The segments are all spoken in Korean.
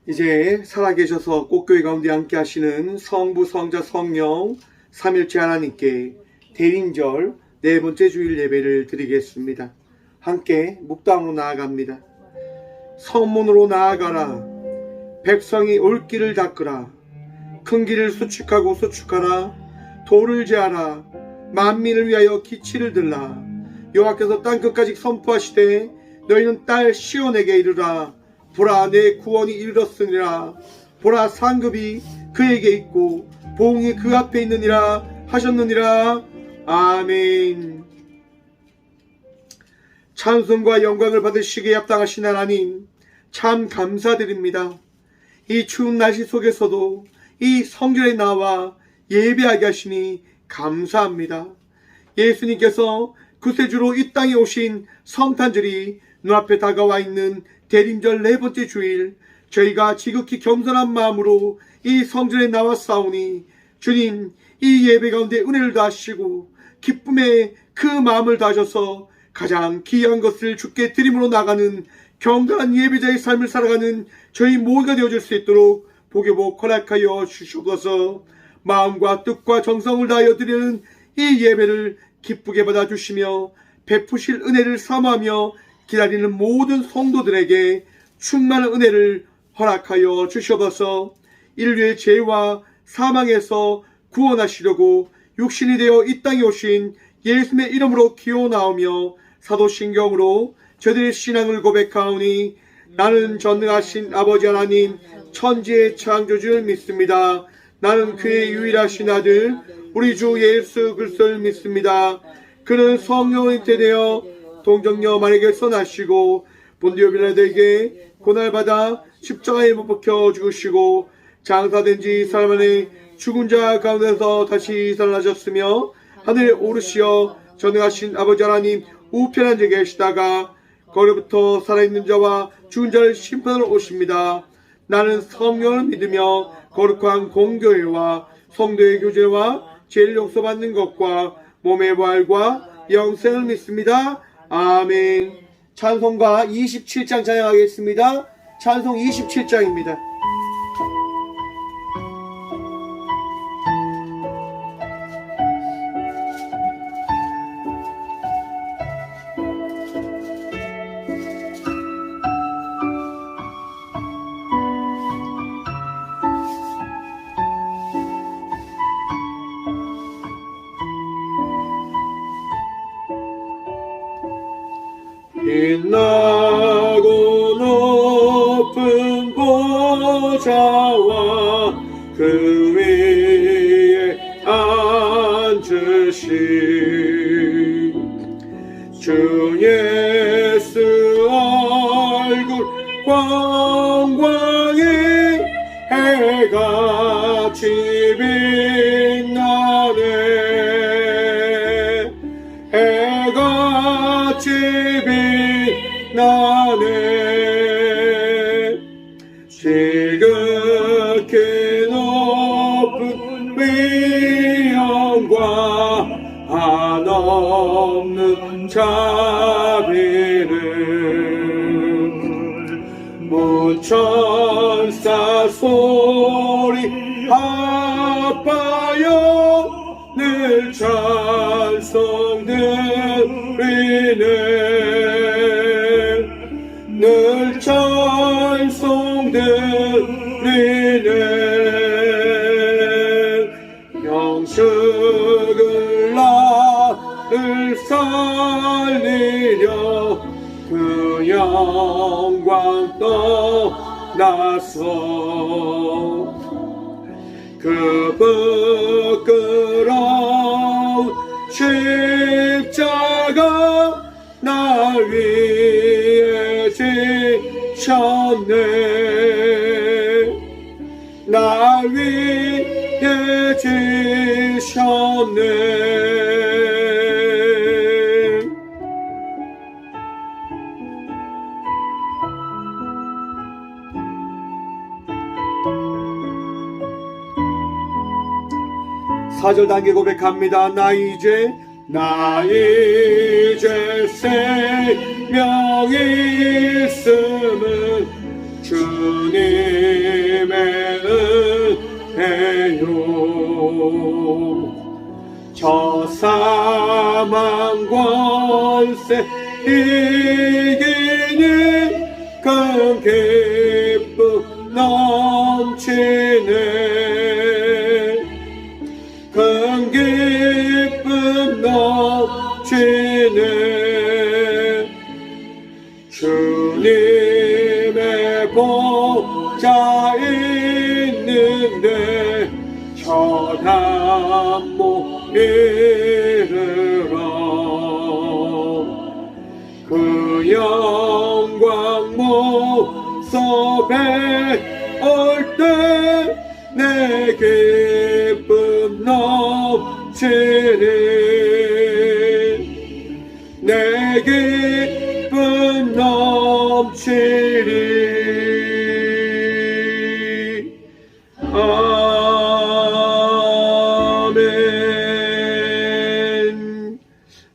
이제 살아계셔서 꽃교회 가운데 함께 하시는 성부, 성자, 성령 삼일째 하나님께 대림절 네 번째 주일 예배를 드리겠습니다. 함께 묵당으로 나아갑니다. 성문으로 나아가라. 백성이 올 길을 닦으라. 큰 길을 수축하고 수축하라. 돌을 제하라. 만민을 위하여 기치를 들라. 여호와께서 땅끝까지 선포하시되 너희는 딸 시온에게 이르라. 보라, 내 구원이 이르렀으니라. 보라, 상급이 그에게 있고 보응이 그 앞에 있느니라 하셨느니라. 아멘. 찬송과 영광을 받으시기에 합당하신 하나님, 참 감사드립니다. 이 추운 날씨 속에서도 이 성전에 나와 예배하게 하시니 감사합니다. 예수님께서 구세주로 이 땅에 오신 성탄절이 눈앞에 다가와 있는 대림절 네 번째 주일, 저희가 지극히 겸손한 마음으로 이 성전에 나왔사오니 주님, 이 예배 가운데 은혜를 다하시고 기쁨에 그 마음을 다하셔서 가장 귀한 것을 주께 드림으로 나가는 경건한 예배자의 삶을 살아가는 저희 모두가 되어줄 수 있도록 복여복 허락하여 주시옵소서. 마음과 뜻과 정성을 다하여 드리는 이 예배를 기쁘게 받아주시며 베푸실 은혜를 사모하며 기다리는 모든 성도들에게 충만한 은혜를 허락하여 주시옵소서. 인류의 죄와 사망에서 구원하시려고 육신이 되어 이 땅에 오신 예수님의 이름으로 기어나오며 사도신경으로 저들의 신앙을 고백하오니 나는 전능하신 아버지 하나님 천지의 창조주를 믿습니다. 나는 그의 유일하신 아들 우리 주 예수 그리스도를 믿습니다. 그는 성령으로 잉태되어 동정녀 마리아에게서 나시고 본디오 빌라도에게 고난받아 십자가에 못 박혀 죽으시고 장사된 지 사흘 만에 죽은 자 가운데서 다시 살아나셨으며 하늘에 오르시어 전능하신 아버지 하나님 우편한 데 계시다가 거기로부터 살아있는 자와 죽은 자를 심판하러 오십니다. 나는 성령을 믿으며 거룩한 공교회와 성도의 교제와 죄를 용서받는 것과 몸의 부활과 영생을 믿습니다. 아멘. 찬송가 27장 찬양하겠습니다. 찬송 27장입니다. 빛나고 높은 보좌와 그 위에 앉으신 주 예수 얼굴 광광이 해같이 빛나네. 해같이 빛나네. 지극히 높은 위엄과 한없는 자비는 무천사 소리 합하여 늘 찬송드리네. 늘 찬송드리네. 영축을 나를 살리려 그 영광 떠나서 그 부끄러운 십자가 나 위에 지셨네. 나 위에 지셨네. 사절 단계 고백합니다. 나 이제 생명이 있음은 주님의 은혜요 저 사망 권세 이기는 큰 기쁨 넘치네 큰 기쁨 넘치네 주님의 보좌 있는데 천한 못 이르라 그 영광 모습에 올 때 내 기쁨 넘치니 내 기쁨 넘치니 아멘.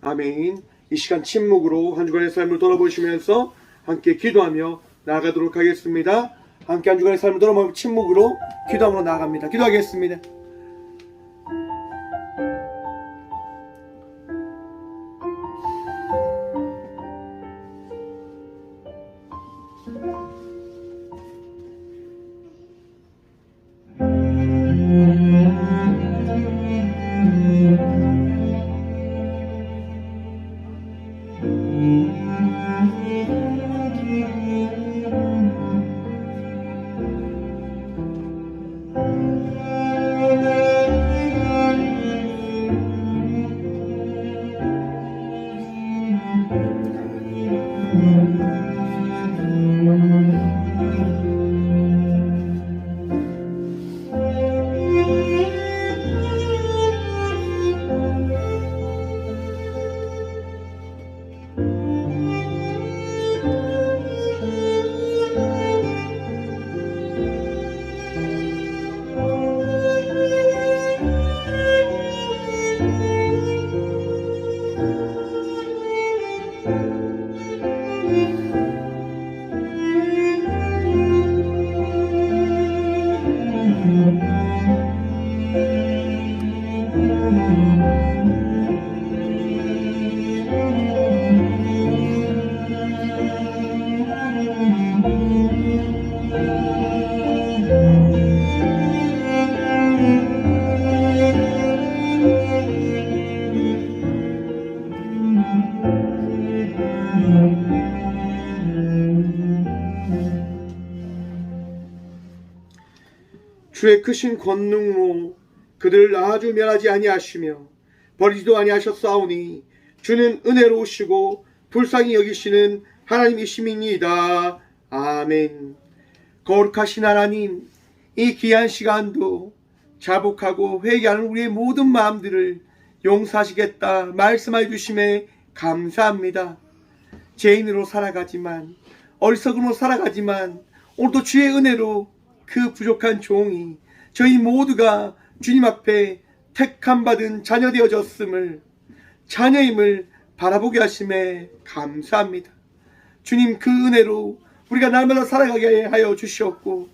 아멘. 이 시간 침묵으로 한 주간의 삶을 돌아보시면서 함께 기도하며 나아가도록 하겠습니다. 함께 한 주간의 삶을 돌아보며 침묵으로 기도하며 나아갑니다. 기도하겠습니다. 주의 크신 권능으로 그들을 아주 멸하지 아니하시며 버리지도 아니하셨사오니 주는 은혜로우시고 불쌍히 여기시는 하나님이심이니이다. 아멘. 거룩하신 하나님, 이 귀한 시간도 자복하고 회개하는 우리의 모든 마음들을 용서하시겠다 말씀해 주심에 감사합니다. 죄인으로 살아가지만 어리석음으로 살아가지만 오늘도 주의 은혜로 그 부족한 종이 저희 모두가 주님 앞에 택함 받은 자녀 되어졌음을 자녀임을 바라보게 하심에 감사합니다. 주님 그 은혜로 우리가 날마다 살아가게 하여 주시옵고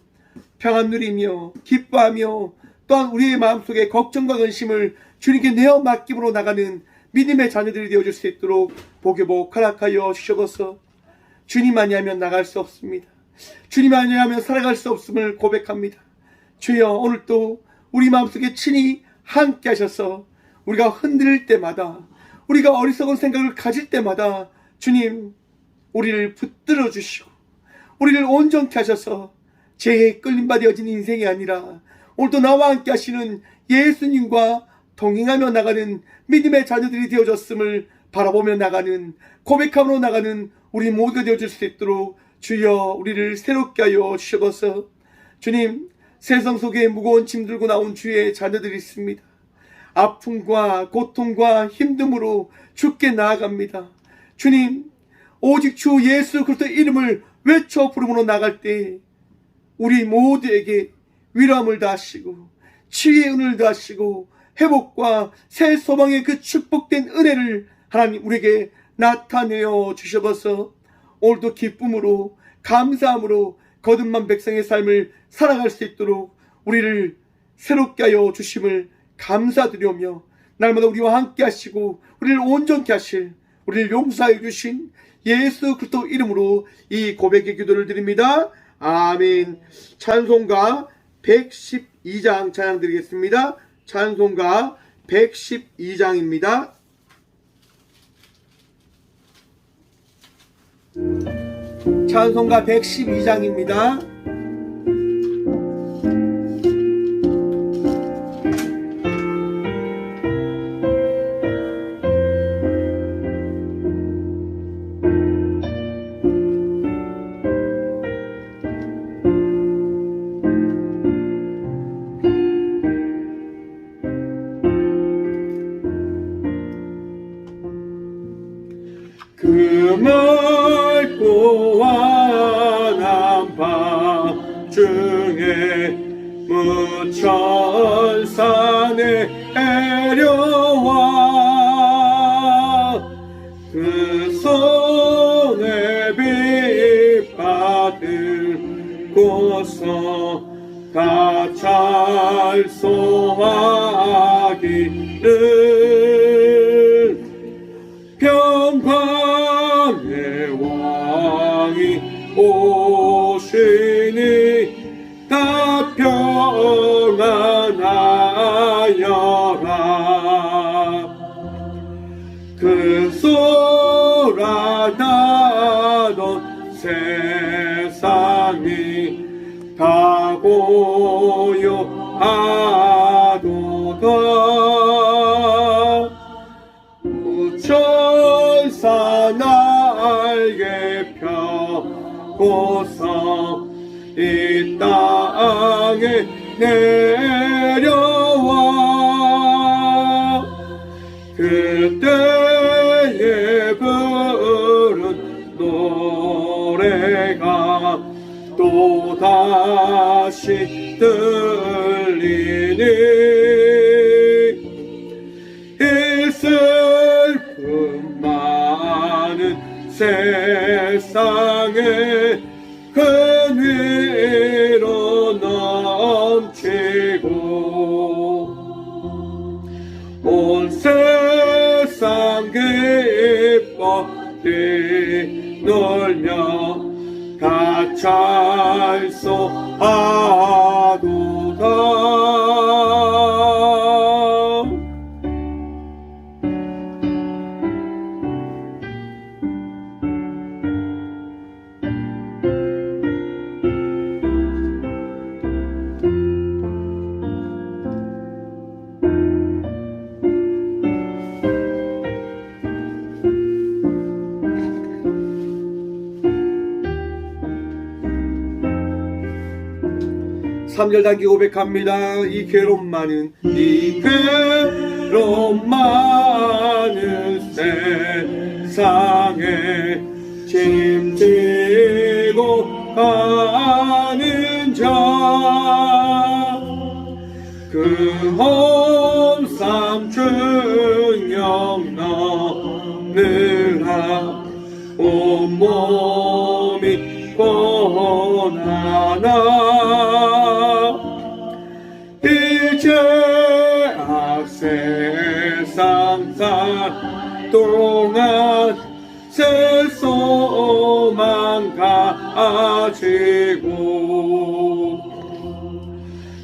평안 누리며 기뻐하며 또한 우리의 마음속에 걱정과 근심을 주님께 내어 맡김으로 나가는 믿음의 자녀들이 되어줄 수 있도록 복여복 허락하여 주셔서 주님 아니하면 나갈 수 없습니다. 주님 아니하면 살아갈 수 없음을 고백합니다. 주여 오늘도 우리 마음속에 친히 함께 하셔서 우리가 흔들릴 때마다 우리가 어리석은 생각을 가질 때마다 주님 우리를 붙들어 주시고 우리를 온전케 하셔서 죄에 끌림바 되어진 인생이 아니라 오늘도 나와 함께 하시는 예수님과 동행하며 나가는 믿음의 자녀들이 되어졌음을 바라보며 나가는 고백함으로 나가는 우리 모두가 되어줄 수 있도록 주여 우리를 새롭게 하여 주셔서 주님 세상 속에 무거운 짐 들고 나온 주의 자녀들이 있습니다. 아픔과 고통과 힘듦으로 주께 나아갑니다. 주님 오직 주 예수 그리스도 이름을 외쳐 부름으로 나갈 때 우리 모두에게 위로함을 다하시고 치유의 은혜를 다하시고 회복과 새 소망의 그 축복된 은혜를 하나님 우리에게 나타내어 주셔서 오늘도 기쁨으로 감사함으로 거듭난 백성의 삶을 살아갈 수 있도록 우리를 새롭게 하여 주심을 감사드리오며, 날마다 우리와 함께 하시고 우리를 온전케 하실, 우리를 용서하여 주신 예수 그리스도 이름으로 이 고백의 기도를 드립니다. 아멘. 찬송가 112장 찬양 드리겠습니다. 찬송가 112장입니다. 찬송가 112장입니다. 그 맑고 환한 밤 중에 무천산에 내려와 그 손에 빛 받고서 다 찬송하기를 평강의 왕이 오시니 다 평안하여라. 그 쏟아나던 세상이 다 고요하도다. 천사 날개 펴고서 이 땅에 내려와 그때에 부른 노래가 또다시 들리니 이 슬픔 많은 세상에 큰 위로 넘치고 온 세상 기뻐 뛰놀며 다 찬송하도다. 삼절 단기 고백합니다. 이 괴로움 많은 세상에 짐지고 가는 자 그 험산 중영 넘느라 온몸이 고난하나 이제 세상 살 동안 새 소망 가지고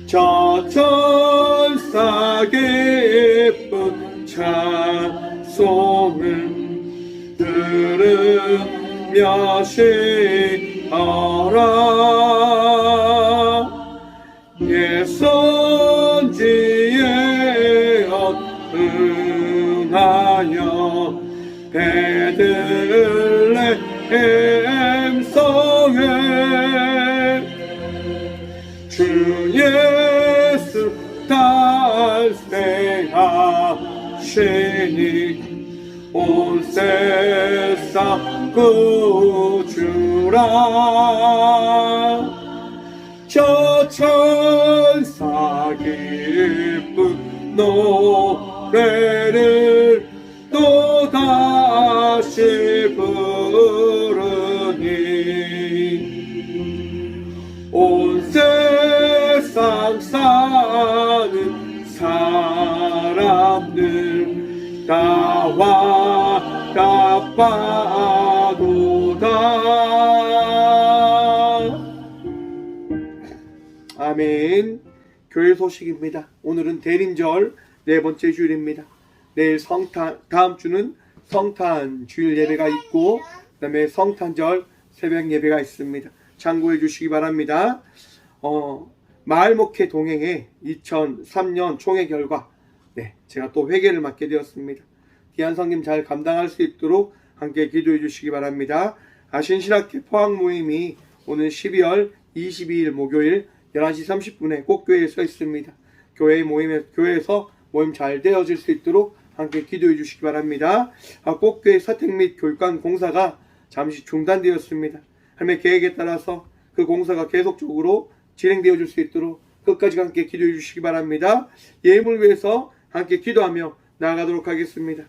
저 천사 기쁜 찬송을 들으며 쉬어라. 예선지에 응하여 베들레헴 성에 주 예수 달생하시니 온 세상 구주라. 저 천사 기쁜 노래를 또다시 부르니 나와 갚아도다. 아멘. 교회 소식입니다. 오늘은 대림절 네 번째 주일입니다. 내일 다음 주는 성탄 주일 예배가 있고, 그 다음에 성탄절 새벽 예배가 있습니다. 참고해 주시기 바랍니다. 마을목회 동행의 2003년 총회 결과, 제가 또 회계를 맡게 되었습니다. 귀한 성김 잘 감당할 수 있도록 함께 기도해 주시기 바랍니다. 아신신학회 포항 모임이 오늘 12월 22일 목요일 11시 30분에 꽃교회에 있습니다. 교회에서 모임 잘 되어질 수 있도록 함께 기도해 주시기 바랍니다. 꽃교회 사택 및 교육관 공사가 잠시 중단되었습니다. 하나님의 계획에 따라서 그 공사가 계속적으로 진행되어질 수 있도록 끝까지 함께 기도해 주시기 바랍니다. 예물을 위해서 함께 기도하며 나아가도록 하겠습니다.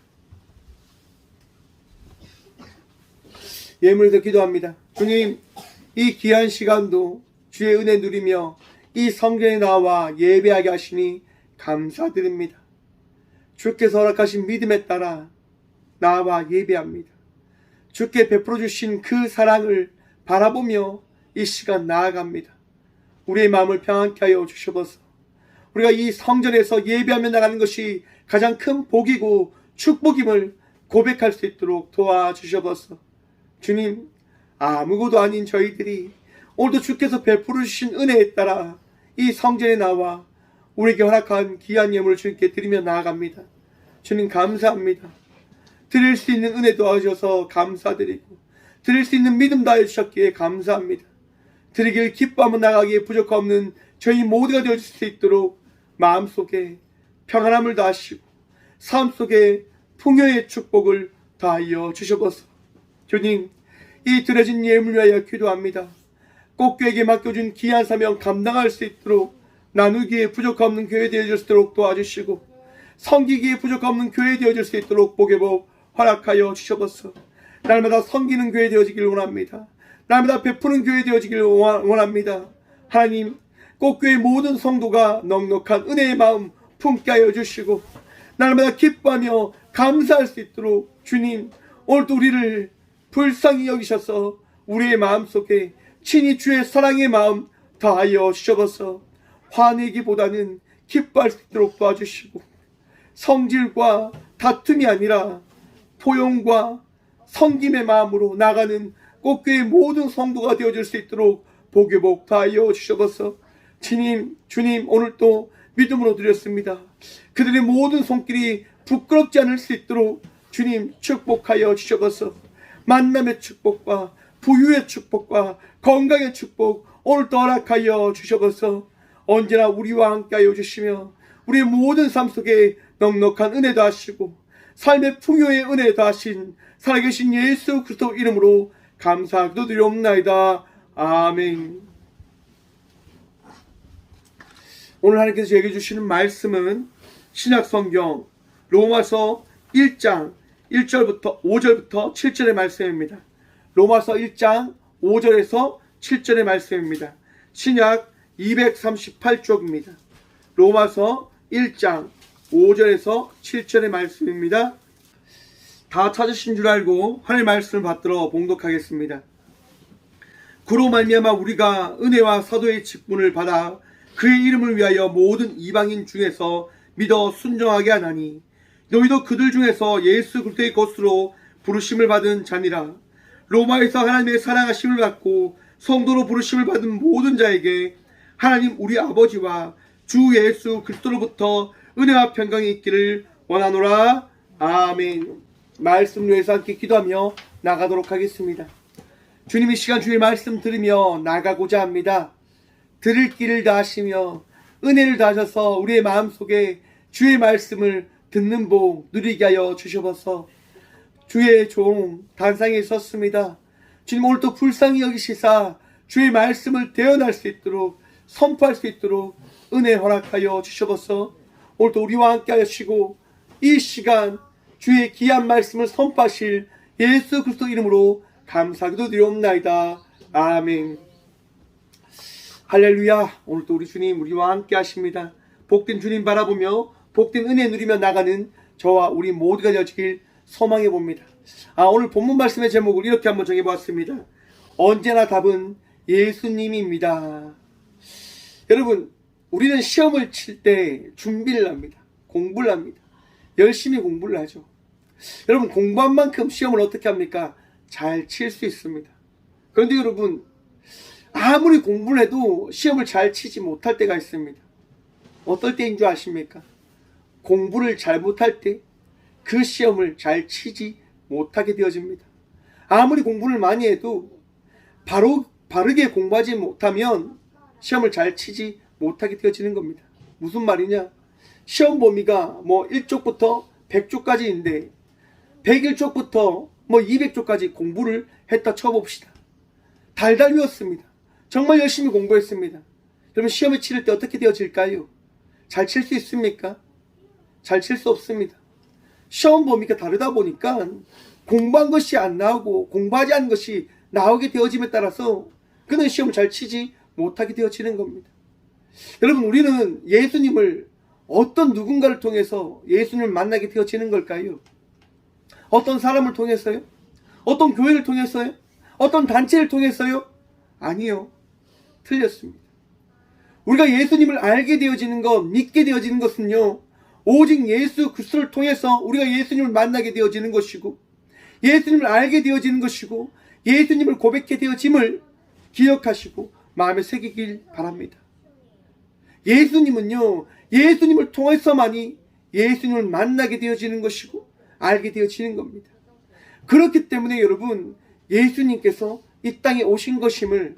예물에서 기도합니다. 주님, 이 귀한 시간도 주의 은혜 누리며 이 성전에 나와 예배하게 하시니 감사드립니다. 주께서 허락하신 믿음에 따라 나와 예배합니다. 주께 베풀어 주신 그 사랑을 바라보며 이 시간 나아갑니다. 우리의 마음을 평안케 하여 주셔서 우리가 이 성전에서 예배하며 나가는 것이 가장 큰 복이고 축복임을 고백할 수 있도록 도와주셔서 주님, 아무것도 아닌 저희들이 오늘도 주께서 베풀어 주신 은혜에 따라 이 성전에 나와 우리에게 허락한 귀한 예물을 주님께 드리며 나아갑니다. 주님 감사합니다. 드릴 수 있는 은혜 도와주셔서 감사드리고, 드릴 수 있는 믿음 다해 주셨기에 감사합니다. 드리길 기뻐하며 나가기에 부족함 없는 저희 모두가 되어줄 수 있도록 마음속에 평안함을 다하시고 삶 속에 풍요의 축복을 다하여 주셔서 주님, 이 드려진 예물 위하여 기도합니다. 꽃교회에게 맡겨준 귀한 사명 감당할 수 있도록 나누기에 부족함 없는 교회 되어줄 수 있도록 도와주시고, 섬기기에 부족함 없는 교회 되어줄 수 있도록 복의 복 허락하여 주셔서 날마다 섬기는 교회 되어지길 원합니다. 날마다 베푸는 교회 되어지길 원합니다. 하나님, 꽃교회 모든 성도가 넉넉한 은혜의 마음 품게 하여 주시고 날마다 기뻐하며 감사할 수 있도록 주님, 오늘도 우리를 불쌍히 여기셔서 우리의 마음속에 친히 주의 사랑의 마음 다하여 주셔서 화내기보다는 기뻐할 수 있도록 도와주시고, 성질과 다툼이 아니라 포용과 섬김의 마음으로 나가는 꽃교회의 모든 성도가 되어줄 수 있도록 복의 복 다하여 주셔서 주님, 오늘도 믿음으로 드렸습니다. 그들의 모든 손길이 부끄럽지 않을 수 있도록 주님 축복하여 주셔서 만남의 축복과 부유의 축복과 건강의 축복 오늘도 허락하여 주셔서 언제나 우리와 함께하여 주시며 우리의 모든 삶 속에 넉넉한 은혜도 하시고 삶의 풍요의 은혜도 하신 살아계신 예수 그리스도 이름으로 감사하기도 드리옵나이다. 아멘. 오늘 하나님께서 저에게 주시는 말씀은 신약성경 로마서 1장 1절부터 5절부터 7절의 말씀입니다. 로마서 1장 5절에서 7절의 말씀입니다. 신약 238쪽입니다. 로마서 1장 5절에서 7절의 말씀입니다. 다 찾으신 줄 알고 하나님의 말씀을 받들어 봉독하겠습니다. 그로 말미암아 우리가 은혜와 사도의 직분을 받아 그의 이름을 위하여 모든 이방인 중에서 믿어 순종하게 하나니 너희도 그들 중에서 예수 그리스도의 것으로 부르심을 받은 자니라. 로마에서 하나님의 사랑하심을 받고 성도로 부르심을 받은 모든 자에게 하나님 우리 아버지와 주 예수 그리스도로부터 은혜와 평강이 있기를 원하노라. 아멘. 말씀 위해서 함께 기도하며 나가도록 하겠습니다. 주님, 이 시간 주의 말씀 들으며 나가고자 합니다. 들을 길을 다하시며 은혜를 다하셔서 우리의 마음속에 주의 말씀을 듣는 복 누리게 하여 주셔서 주의 종 단상에 섰습니다. 주님, 오늘도 불쌍히 여기시사 주의 말씀을 대언할 수 있도록 선포할 수 있도록 은혜 허락하여 주셔서 오늘도 우리와 함께 하시고 이 시간 주의 귀한 말씀을 선포하실 예수 그리스도 이름으로 감사기도 드리옵나이다. 아멘. 할렐루야. 오늘도 우리 주님 우리와 함께 하십니다. 복된 주님 바라보며 복된 은혜 누리며 나가는 저와 우리 모두가 되어지길 소망해 봅니다. 오늘 본문 말씀의 제목을 이렇게 한번 정해보았습니다. 언제나 답은 예수님입니다. 여러분, 우리는 시험을 칠 때 준비를 합니다. 공부를 합니다. 열심히 공부를 하죠. 여러분, 공부한 만큼 시험을 어떻게 합니까? 잘 칠 수 있습니다. 그런데 여러분, 아무리 공부를 해도 시험을 잘 치지 못할 때가 있습니다. 어떨 때인 줄 아십니까? 공부를 잘 못할 때 그 시험을 잘 치지 못하게 되어집니다. 아무리 공부를 많이 해도 바르게 공부하지 못하면 시험을 잘 치지 못하게 되어지는 겁니다. 무슨 말이냐? 시험 범위가 1쪽부터 100쪽까지인데 101쪽부터 200쪽까지 공부를 했다 쳐봅시다. 달달 외웠습니다. 정말 열심히 공부했습니다. 그러면 시험을 치를 때 어떻게 되어질까요? 잘 칠 수 있습니까? 잘 칠 수 없습니다. 시험 범위가 다르다 보니까 공부한 것이 안 나오고 공부하지 않은 것이 나오게 되어짐에 따라서 그는 시험을 잘 치지 못하게 되어지는 겁니다. 여러분, 우리는 예수님을 어떤 누군가를 통해서 예수님을 만나게 되어지는 걸까요? 어떤 사람을 통해서요? 어떤 교회를 통해서요? 어떤 단체를 통해서요? 아니요. 틀렸습니다. 우리가 예수님을 알게 되어지는 것, 믿게 되어지는 것은요, 오직 예수 그리스도를 통해서 우리가 예수님을 만나게 되어지는 것이고, 예수님을 알게 되어지는 것이고, 예수님을 고백해 되어짐을 기억하시고 마음에 새기길 바랍니다. 예수님은요, 예수님을 통해서만이 예수님을 만나게 되어지는 것이고 알게 되어지는 겁니다. 그렇기 때문에 여러분, 예수님께서 이 땅에 오신 것임을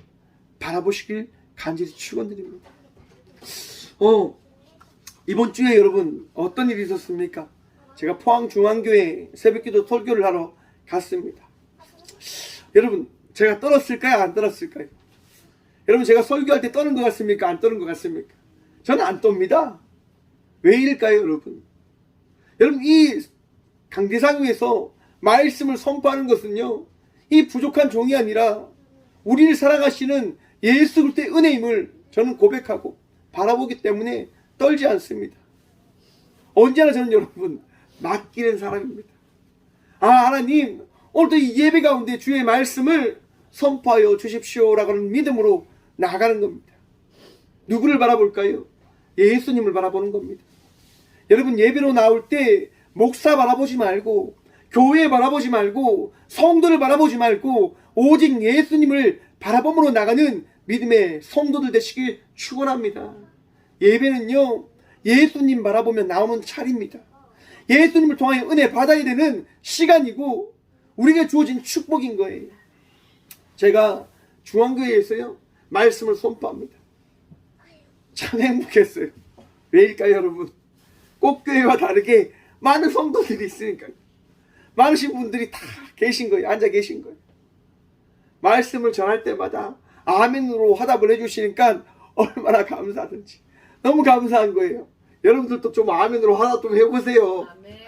바라보시길 간절히 축원드립니다. 이번 주에 여러분 어떤 일이 있었습니까? 제가 포항중앙교회 새벽기도 설교를 하러 갔습니다. 여러분, 제가 떨었을까요? 안 떨었을까요? 여러분, 제가 설교할 때 떠는 것 같습니까? 안 떠는 것 같습니까? 저는 안 떱니다. 왜일까요, 여러분? 여러분, 이 강대상 위에서 말씀을 선포하는 것은요, 이 부족한 종이 아니라 우리를 사랑하시는 예수 그리스도의 은혜임을 저는 고백하고 바라보기 때문에 떨지 않습니다. 언제나 저는 여러분 맡기는 사람입니다. 하나님, 오늘도 이 예배 가운데 주의 말씀을 선포하여 주십시오라고 하는 믿음으로 나아가는 겁니다. 누구를 바라볼까요? 예수님을 바라보는 겁니다. 여러분, 예배로 나올 때 목사 바라보지 말고, 교회 바라보지 말고, 성도를 바라보지 말고 오직 예수님을 바라봄으로 나가는 믿음의 성도들 되시길 축원합니다. 예배는요, 예수님 바라보며 나오는 차례입니다. 예수님을 통하여 은혜 받아야 되는 시간이고 우리에게 주어진 축복인 거예요. 제가 중앙교회에서요, 말씀을 선포합니다. 참 행복했어요. 왜일까요, 여러분? 꽃교회와 다르게 많은 성도들이 있으니까요. 많으신 분들이 다 계신 거예요. 앉아 계신 거예요. 말씀을 전할 때마다 아멘으로 화답을 해주시니까 얼마나 감사하든지 너무 감사한 거예요. 여러분들도 좀 아멘으로 화답 좀 해보세요. 아멘.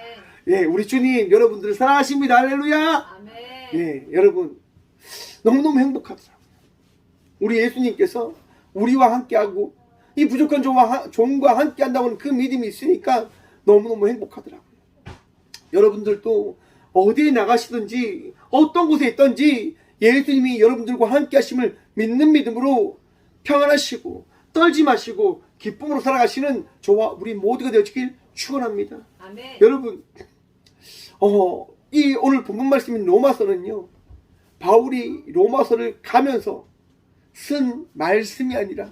예, 우리 주님 여러분들을 사랑하십니다. 할렐루야. 아멘. 예, 여러분 너무너무 행복하더라고요. 우리 예수님께서 우리와 함께하고 이 부족한 종과 함께한다고는 그 믿음이 있으니까 너무너무 행복하더라고요. 여러분들도 어디에 나가시든지 어떤 곳에 있든지 예수님이 여러분들과 함께 하심을 믿는 믿음으로 평안하시고 떨지 마시고 기쁨으로 살아가시는 저와 우리 모두가 되어지길 축원합니다. 아멘. 여러분, 이 오늘 본문 말씀인 로마서는요, 바울이 로마서를 가면서 쓴 말씀이 아니라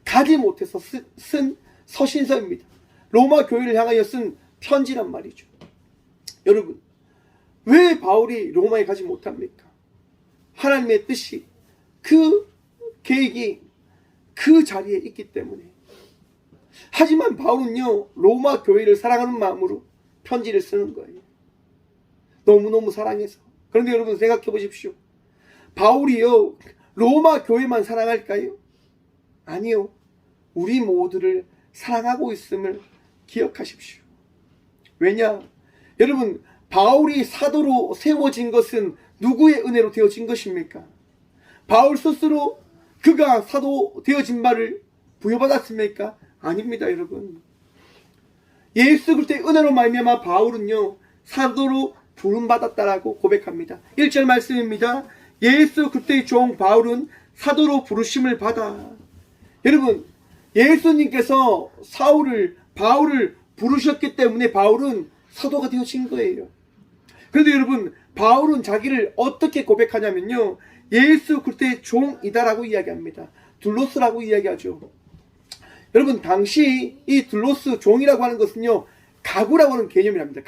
가지 못해서 쓴 서신서입니다. 로마 교회를 향하여 쓴 편지란 말이죠. 여러분, 왜 바울이 로마에 가지 못합니까? 하나님의 뜻이, 그 계획이 그 자리에 있기 때문에. 하지만 바울은요, 로마 교회를 사랑하는 마음으로 편지를 쓰는 거예요. 너무너무 사랑해서. 그런데 여러분 생각해 보십시오. 바울이요, 로마 교회만 사랑할까요? 아니요. 우리 모두를 사랑하고 있음을 기억하십시오. 왜냐? 여러분, 바울이 사도로 세워진 것은 누구의 은혜로 되어진 것입니까? 바울 스스로 그가 사도 되어진 바를 부여받았습니까? 아닙니다, 여러분. 예수 그리스도의 은혜로 말미암아 바울은요, 사도로 부름받았다라고 고백합니다. 1절 말씀입니다. 예수 그리스도의 종 바울은 사도로 부르심을 받아. 여러분, 예수님께서 바울을 부르셨기 때문에 바울은 사도가 되어진 거예요. 그런데 여러분, 바울은 자기를 어떻게 고백하냐면요, 예수 그리스도의 종이다라고 이야기합니다. 둘로스라고 이야기하죠. 여러분, 당시 이 둘로스 종이라고 하는 것은요, 가구라고 하는 개념이랍니다.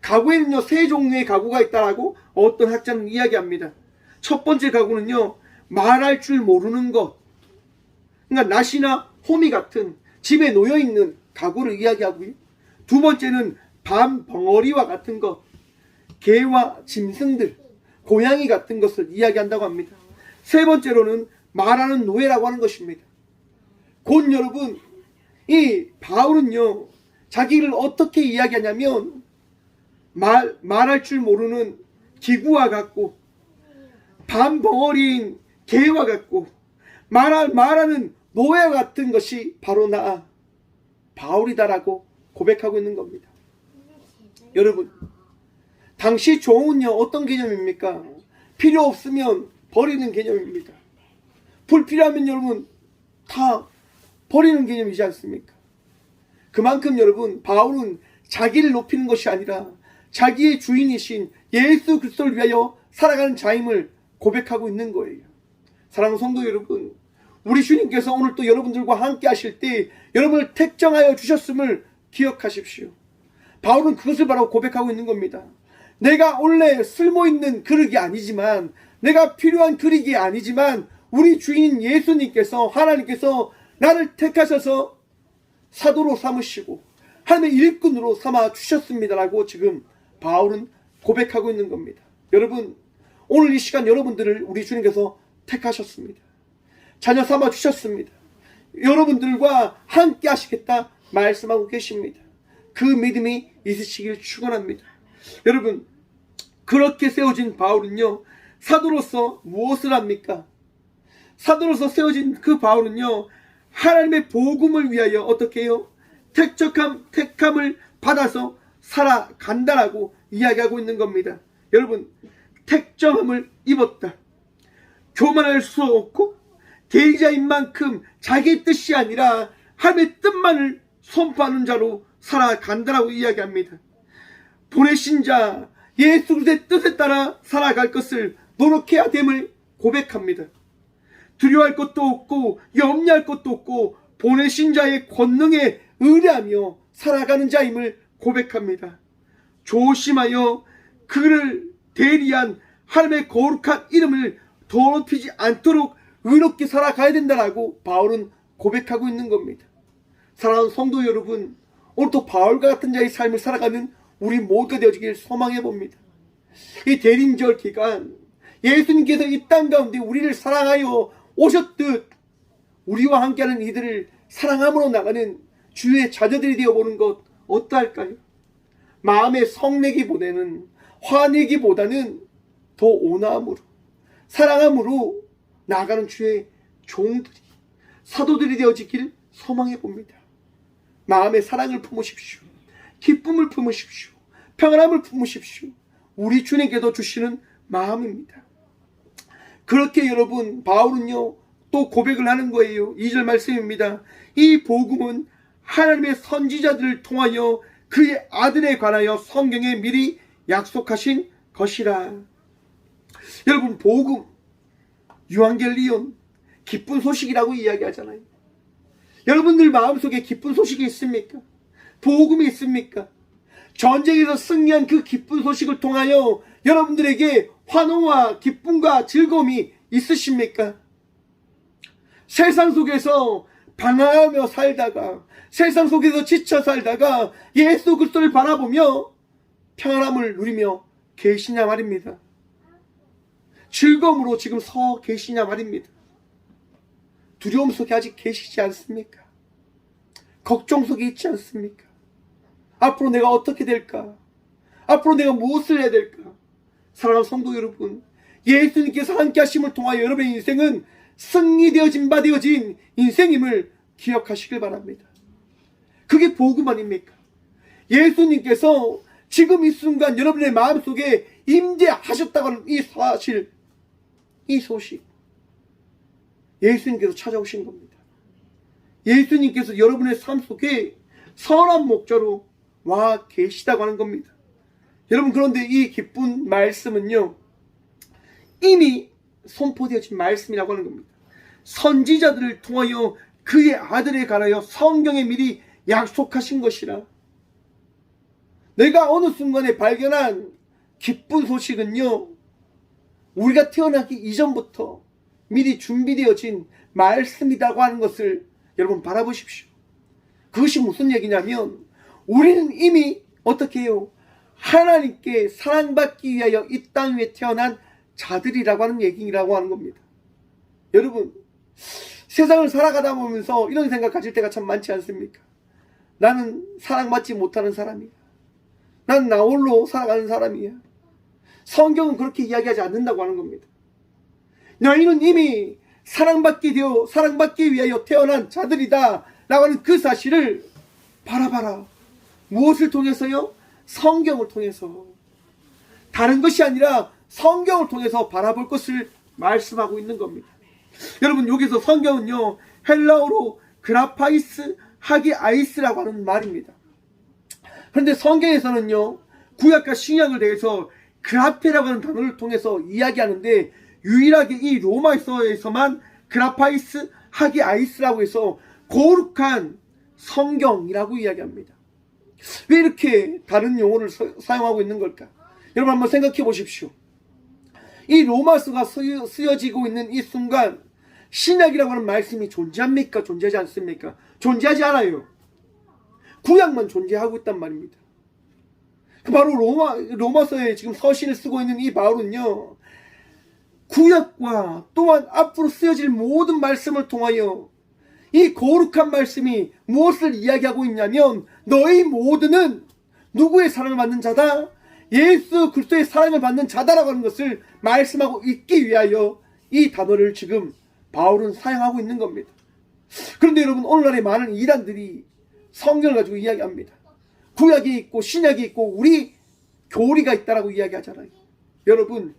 가구에는요, 세 종류의 가구가 있다라고 어떤 학자는 이야기합니다. 첫 번째 가구는요, 말할 줄 모르는 것, 그러니까 낫이나 호미 같은 집에 놓여있는 가구를 이야기하고요. 두 번째는 밤 벙어리와 같은 것, 개와 짐승들, 고양이 같은 것을 이야기한다고 합니다. 세 번째로는 말하는 노예라고 하는 것입니다. 곧 여러분, 이 바울은요, 자기를 어떻게 이야기하냐면 말할 줄 모르는 기구와 같고 밤 벙어리인 개와 같고 말하는 노예 같은 것이 바로 나 바울이다라고 고백하고 있는 겁니다. 여러분, 당시 종은요, 어떤 개념입니까? 필요 없으면 버리는 개념입니다. 불필요하면 여러분 다 버리는 개념이지 않습니까? 그만큼 여러분, 바울은 자기를 높이는 것이 아니라 자기의 주인이신 예수 그리스도를 위하여 살아가는 자임을 고백하고 있는 거예요. 사랑하는 성도 여러분, 우리 주님께서 오늘 또 여러분들과 함께 하실 때 여러분을 택정하여 주셨음을 기억하십시오. 바울은 그것을 바로 고백하고 있는 겁니다. 내가 원래 쓸모있는 그릇이 아니지만, 내가 필요한 그릇이 아니지만 우리 주인 예수님께서, 하나님께서 나를 택하셔서 사도로 삼으시고 하나님의 일꾼으로 삼아 주셨습니다라고 지금 바울은 고백하고 있는 겁니다. 여러분, 오늘 이 시간 여러분들을 우리 주님께서 택하셨습니다. 자녀 삼아 주셨습니다. 여러분들과 함께 하시겠다 말씀하고 계십니다. 그 믿음이 있으시길 축원합니다. 여러분, 그렇게 세워진 바울은요, 사도로서 무엇을 합니까? 사도로서 세워진 그 바울은요, 하나님의 복음을 위하여 어떻게 해요? 택함을 받아서 살아간다라고 이야기하고 있는 겁니다. 여러분, 택정함을 입었다. 교만할 수 없고 대리자인 만큼 자기의 뜻이 아니라 하나님의 뜻만을 선포하는 자로 살아간다라고 이야기합니다. 보내신 자 예수 그리스도의 뜻에 따라 살아갈 것을 노력해야 됨을 고백합니다. 두려워할 것도 없고 염려할 것도 없고 보내신 자의 권능에 의뢰하며 살아가는 자임을 고백합니다. 조심하여 그를 대리한 하나님의 거룩한 이름을 더럽히지 않도록 의롭게 살아가야 된다라고 바울은 고백하고 있는 겁니다. 사랑하는 성도 여러분, 오늘도 바울과 같은 자의 삶을 살아가는 우리 모두가 되어지길 소망해 봅니다. 이 대림절 기간, 예수님께서 이 땅 가운데 우리를 사랑하여 오셨듯 우리와 함께하는 이들을 사랑함으로 나가는 주의 자녀들이 되어보는 것 어떠할까요? 마음의 성내기보다는, 화내기보다는 더 온화함으로, 사랑함으로 나아가는 주의 종들이, 사도들이 되어지길 소망해 봅니다. 마음의 사랑을 품으십시오. 기쁨을 품으십시오. 평안함을 품으십시오. 우리 주님께서 주시는 마음입니다. 그렇게 여러분, 바울은요 또 고백을 하는 거예요. 2절 말씀입니다. 이 복음은 하나님의 선지자들을 통하여 그의 아들에 관하여 성경에 미리 약속하신 것이라. 여러분, 복음, 유앙겔리온, 기쁜 소식이라고 이야기하잖아요. 여러분들 마음속에 기쁜 소식이 있습니까? 복음이 있습니까? 전쟁에서 승리한 그 기쁜 소식을 통하여 여러분들에게 환호와 기쁨과 즐거움이 있으십니까? 세상 속에서 방황하며 살다가, 세상 속에서 지쳐 살다가 예수 그리스도를 바라보며 평안함을 누리며 계시냐 말입니다. 즐거움으로 지금 서 계시냐 말입니다. 두려움 속에 아직 계시지 않습니까? 걱정 속에 있지 않습니까? 앞으로 내가 어떻게 될까? 앞으로 내가 무엇을 해야 될까? 사랑하는 성도 여러분, 예수님께서 함께 하심을 통하여 여러분의 인생은 승리되어진 바 되어진 인생임을 기억하시길 바랍니다. 그게 복음 아닙니까? 예수님께서 지금 이 순간 여러분의 마음속에 임재하셨다고 하는 이 사실, 이 소식, 예수님께서 찾아오신 겁니다. 예수님께서 여러분의 삶 속에 선한 목자로 와 계시다고 하는 겁니다. 여러분, 그런데 이 기쁜 말씀은요, 이미 선포되어진 말씀이라고 하는 겁니다. 선지자들을 통하여 그의 아들에 관하여 성경에 미리 약속하신 것이라. 내가 어느 순간에 발견한 기쁜 소식은요, 우리가 태어나기 이전부터 미리 준비되어진 말씀이라고 하는 것을 여러분 바라보십시오. 그것이 무슨 얘기냐면, 우리는 이미 어떻게 해요? 하나님께 사랑받기 위하여 이 땅 위에 태어난 자들이라고 하는 얘기라고 하는 겁니다. 여러분, 세상을 살아가다 보면서 이런 생각 가질 때가 참 많지 않습니까? 나는 사랑받지 못하는 사람이야. 난 나 홀로 살아가는 사람이야. 성경은 그렇게 이야기하지 않는다고 하는 겁니다. 너희는 이미 사랑받기 위하여 태어난 자들이다 라고 하는 그 사실을 바라봐라. 무엇을 통해서요? 성경을 통해서. 다른 것이 아니라 성경을 통해서 바라볼 것을 말씀하고 있는 겁니다. 여러분, 여기서 성경은요, 헬라어로 그라파이스 하기아이스라고 하는 말입니다. 그런데 성경에서는요, 구약과 신약을 대해서 그라페라고 하는 단어를 통해서 이야기하는데, 유일하게 이 로마서에서만 그라파이스 하기아이스라고 해서 거룩한 성경이라고 이야기합니다. 왜 이렇게 다른 용어를 사용하고 있는 걸까? 여러분, 한번 생각해 보십시오. 이 로마서가 쓰여지고 있는 이 순간, 신약이라고 하는 말씀이 존재합니까? 존재하지 않습니까? 존재하지 않아요. 구약만 존재하고 있단 말입니다. 바로 로마서에 지금 서신을 쓰고 있는 이 바울은요, 구약과 또한 앞으로 쓰여질 모든 말씀을 통하여 이 거룩한 말씀이 무엇을 이야기하고 있냐면, 너희 모두는 누구의 사랑을 받는 자다? 예수 그리스도의 사랑을 받는 자다라고 하는 것을 말씀하고 있기 위하여 이 단어를 지금 바울은 사용하고 있는 겁니다. 그런데 여러분, 오늘날의 많은 이단들이 성경을 가지고 이야기합니다. 구약이 있고 신약이 있고 우리 교리가 있다라고 이야기하잖아요. 여러분,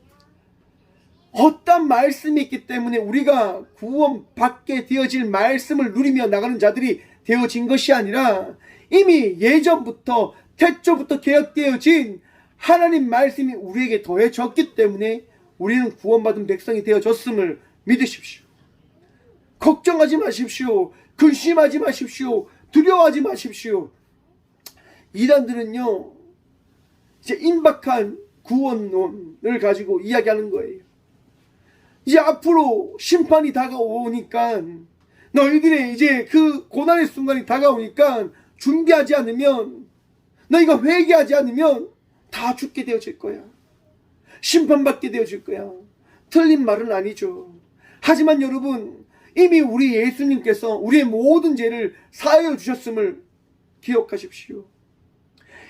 어떤 말씀이 있기 때문에 우리가 구원받게 되어질 말씀을 누리며 나가는 자들이 되어진 것이 아니라, 이미 예전부터 태초부터 계약되어진 하나님 말씀이 우리에게 더해졌기 때문에 우리는 구원받은 백성이 되어졌음을 믿으십시오. 걱정하지 마십시오. 근심하지 마십시오. 두려워하지 마십시오. 이단들은요, 이제 임박한 구원론을 가지고 이야기하는 거예요. 이제 앞으로 심판이 다가오니까, 너희들의 이제 그 고난의 순간이 다가오니까 준비하지 않으면, 너희가 회개하지 않으면 다 죽게 되어질 거야. 심판받게 되어질 거야. 틀린 말은 아니죠. 하지만 여러분, 이미 우리 예수님께서 우리의 모든 죄를 사하여 주셨음을 기억하십시오.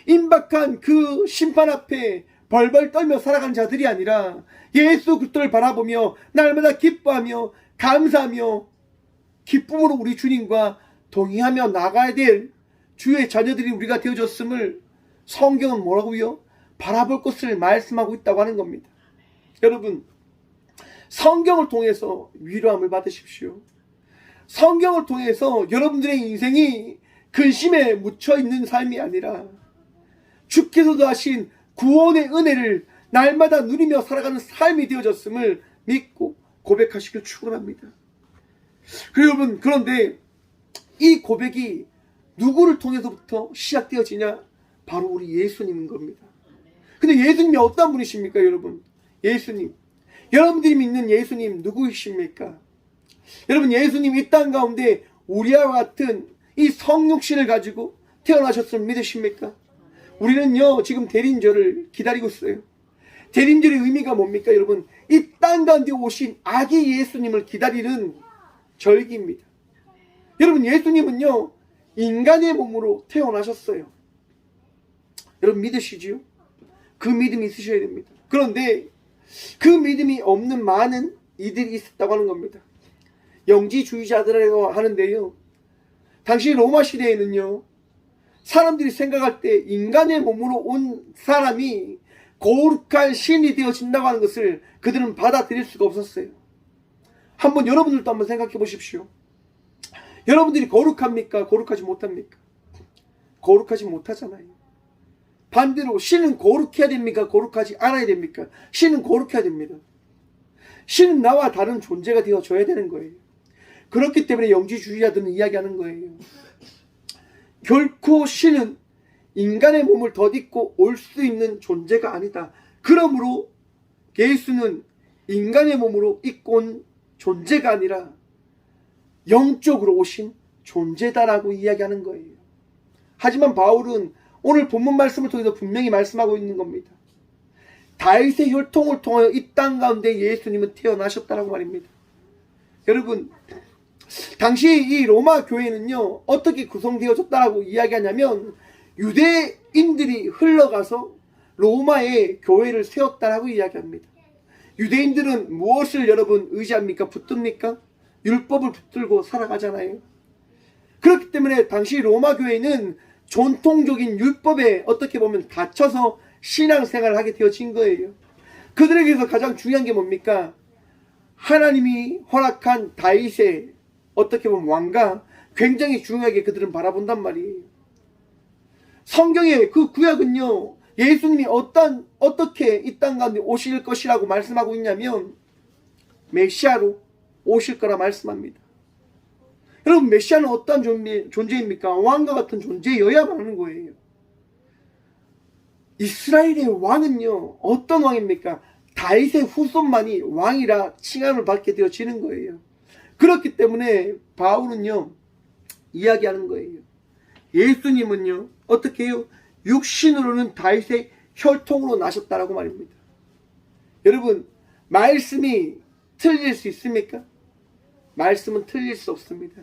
임박한 그 심판 앞에 벌벌 떨며 살아간 자들이 아니라, 예수 그리스도를 바라보며 날마다 기뻐하며 감사하며 기쁨으로 우리 주님과 동의하며 나가야 될 주의 자녀들이 우리가 되어졌음을 성경은 뭐라고요? 바라볼 것을 말씀하고 있다고 하는 겁니다. 여러분, 성경을 통해서 위로함을 받으십시오. 성경을 통해서 여러분들의 인생이 근심에 묻혀있는 삶이 아니라 주께서도 하신 구원의 은혜를 날마다 누리며 살아가는 삶이 되어졌음을 믿고 고백하시길 축원합니다. 여러분, 그런데 이 고백이 누구를 통해서부터 시작되어지냐? 바로 우리 예수님인 겁니다. 근데 예수님이 어떤 분이십니까, 여러분? 예수님, 여러분들이 믿는 예수님 누구이십니까? 여러분, 예수님 이 땅 가운데 우리와 같은 이 성육신을 가지고 태어나셨음을 믿으십니까? 우리는요, 지금 대림절을 기다리고 있어요. 대림절의 의미가 뭡니까, 여러분? 이 땅 가운데 오신 아기 예수님을 기다리는 절기입니다. 여러분, 예수님은요, 인간의 몸으로 태어나셨어요. 여러분, 믿으시지요? 그 믿음이 있으셔야 됩니다. 그런데 그 믿음이 없는 많은 이들이 있었다고 하는 겁니다. 영지주의자들이라고 하는데요, 당시 로마 시대에는요, 사람들이 생각할 때 인간의 몸으로 온 사람이 거룩한 신이 되어진다고 하는 것을 그들은 받아들일 수가 없었어요. 한번 여러분들도 한번 생각해 보십시오. 여러분들이 거룩합니까? 거룩하지 못합니까? 거룩하지 못하잖아요. 반대로 신은 거룩해야 됩니까? 거룩하지 않아야 됩니까? 신은 거룩해야 됩니다. 신은 나와 다른 존재가 되어줘야 되는 거예요. 그렇기 때문에 영지주의자들은 이야기하는 거예요. 결코 신은 인간의 몸을 덧입고 올 수 있는 존재가 아니다. 그러므로 예수는 인간의 몸으로 입고 온 존재가 아니라 영적으로 오신 존재다라고 이야기하는 거예요. 하지만 바울은 오늘 본문 말씀을 통해서 분명히 말씀하고 있는 겁니다. 다윗의 혈통을 통하여 이 땅 가운데 예수님은 태어나셨다라고 말입니다. 여러분, 당시 이 로마 교회는요, 어떻게 구성되어졌다라고 이야기하냐면 유대인들이 흘러가서 로마의 교회를 세웠다라고 이야기합니다. 유대인들은 무엇을 여러분 의지합니까? 붙듭니까? 율법을 붙들고 살아가잖아요. 그렇기 때문에 당시 로마 교회는 전통적인 율법에 어떻게 보면 갇혀서 신앙생활을 하게 되어진 거예요. 그들에게서 가장 중요한 게 뭡니까? 하나님이 허락한 다윗의 어떻게 보면 왕가 굉장히 중요하게 그들은 바라본단 말이에요. 성경의 그 구약은요, 예수님이 어떻게 이 땅 가운데 오실 것이라고 말씀하고 있냐면 메시아로 오실 거라 말씀합니다. 여러분, 메시아는 어떤 존재입니까? 왕과 같은 존재여야만 하는 거예요. 이스라엘의 왕은요, 어떤 왕입니까? 다윗의 후손만이 왕이라 칭함을 받게 되어지는 거예요. 그렇기 때문에 바울은요, 이야기하는 거예요. 예수님은요, 어떻게 해요? 육신으로는 다윗의 혈통으로 나셨다라고 말입니다. 여러분, 말씀이 틀릴 수 있습니까? 말씀은 틀릴 수 없습니다.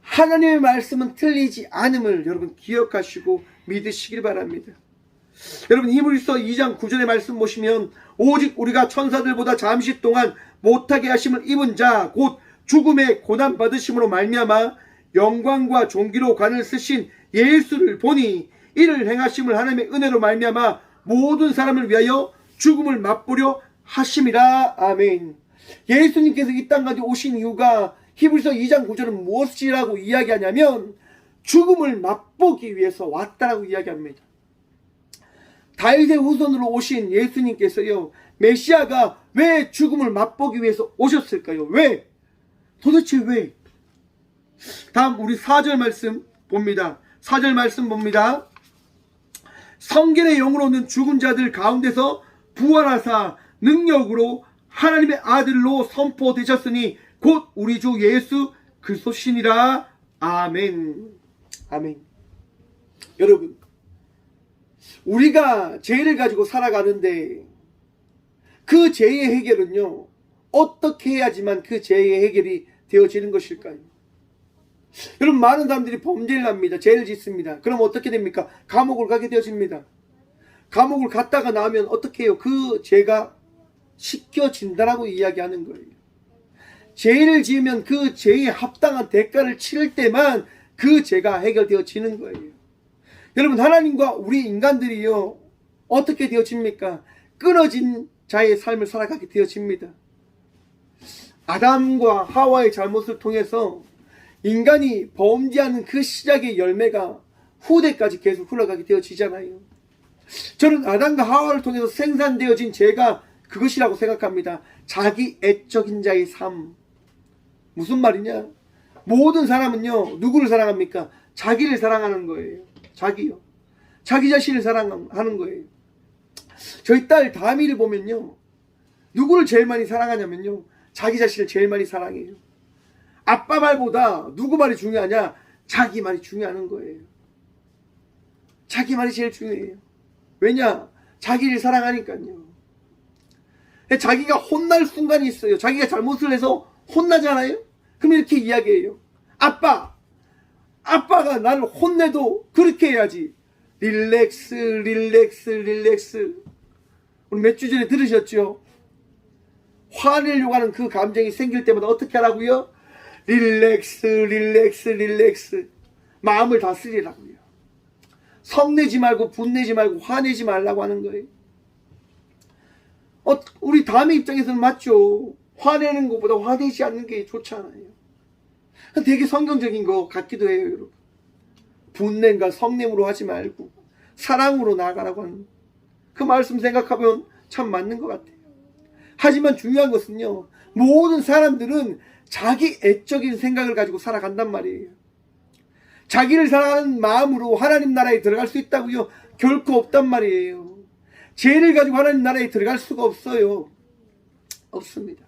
하나님의 말씀은 틀리지 않음을 여러분 기억하시고 믿으시길 바랍니다. 여러분, 히브리서 2장 9절의 말씀 보시면 오직 우리가 천사들보다 잠시 동안 못하게 하심을 입은 자 곧 죽음의 고난 받으심으로 말미암아 영광과 존귀로 관을 쓰신 예수를 보니 이를 행하심을 하나님의 은혜로 말미암아 모든 사람을 위하여 죽음을 맛보려 하심이라. 아멘. 예수님께서 이 땅까지 오신 이유가 히브리서 2장 9절은 무엇이라고 이야기하냐면 죽음을 맛보기 위해서 왔다라고 이야기합니다. 다윗의 후손으로 오신 예수님께서요, 메시아가 왜 죽음을 맛보기 위해서 오셨을까요? 왜? 도대체 왜? 다음 우리 4절 말씀 봅니다. 4절 말씀 봅니다. 성결의 영으로는 죽은 자들 가운데서 부활하사 능력으로 하나님의 아들로 선포되셨으니 곧 우리 주 예수 그리스도시니라. 아멘. 아멘. 여러분, 우리가 죄를 가지고 살아가는데 그 죄의 해결은요, 어떻게 해야지만 그 죄의 해결이 되어지는 것일까요? 여러분, 많은 사람들이 범죄를 합니다. 죄를 짓습니다. 그럼 어떻게 됩니까? 감옥을 가게 되어집니다. 감옥을 갔다가 나오면 어떻게 해요? 그 죄가 씻겨진다라고 이야기하는 거예요. 죄를 지으면 그 죄에 합당한 대가를 치를 때만 그 죄가 해결되어지는 거예요. 여러분, 하나님과 우리 인간들이요, 어떻게 되어집니까? 끊어진 자의 삶을 살아가게 되어집니다. 아담과 하와의 잘못을 통해서 인간이 범죄하는 그 시작의 열매가 후대까지 계속 흘러가게 되어지잖아요. 저는 아담과 하와를 통해서 생산되어진 죄가 그것이라고 생각합니다. 자기 애적인 자의 삶. 무슨 말이냐? 모든 사람은요, 누구를 사랑합니까? 자기를 사랑하는 거예요. 자기요. 자기 자신을 사랑하는 거예요. 저희 딸 다미를 보면요, 누구를 제일 많이 사랑하냐면요, 자기 자신을 제일 많이 사랑해요. 아빠 말보다 누구 말이 중요하냐? 자기 말이 중요한 거예요. 자기 말이 제일 중요해요. 왜냐? 자기를 사랑하니까요. 자기가 혼날 순간이 있어요. 자기가 잘못을 해서 혼나잖아요. 그럼 이렇게 이야기해요. 아빠가 나를 혼내도 그렇게 해야지. 릴렉스, 릴렉스, 릴렉스. 우리 몇 주 전에 들으셨죠? 화내려고 하는 그 감정이 생길 때마다 어떻게 하라고요? 릴렉스, 릴렉스, 릴렉스. 마음을 다스리라고요. 성내지 말고 분내지 말고 화내지 말라고 하는 거예요. 우리 다음의 입장에서는 맞죠. 화내는 것보다 화내지 않는 게 좋잖아요. 되게 성경적인 것 같기도 해요, 여러분. 분냄과 성냄으로 하지 말고 사랑으로 나아가라고 하는 그 말씀 생각하면 참 맞는 것 같아요. 하지만 중요한 것은요, 모든 사람들은 자기 애적인 생각을 가지고 살아간단 말이에요. 자기를 사랑하는 마음으로 하나님 나라에 들어갈 수 있다고요? 결코 없단 말이에요. 죄를 가지고 하나님 나라에 들어갈 수가 없어요. 없습니다.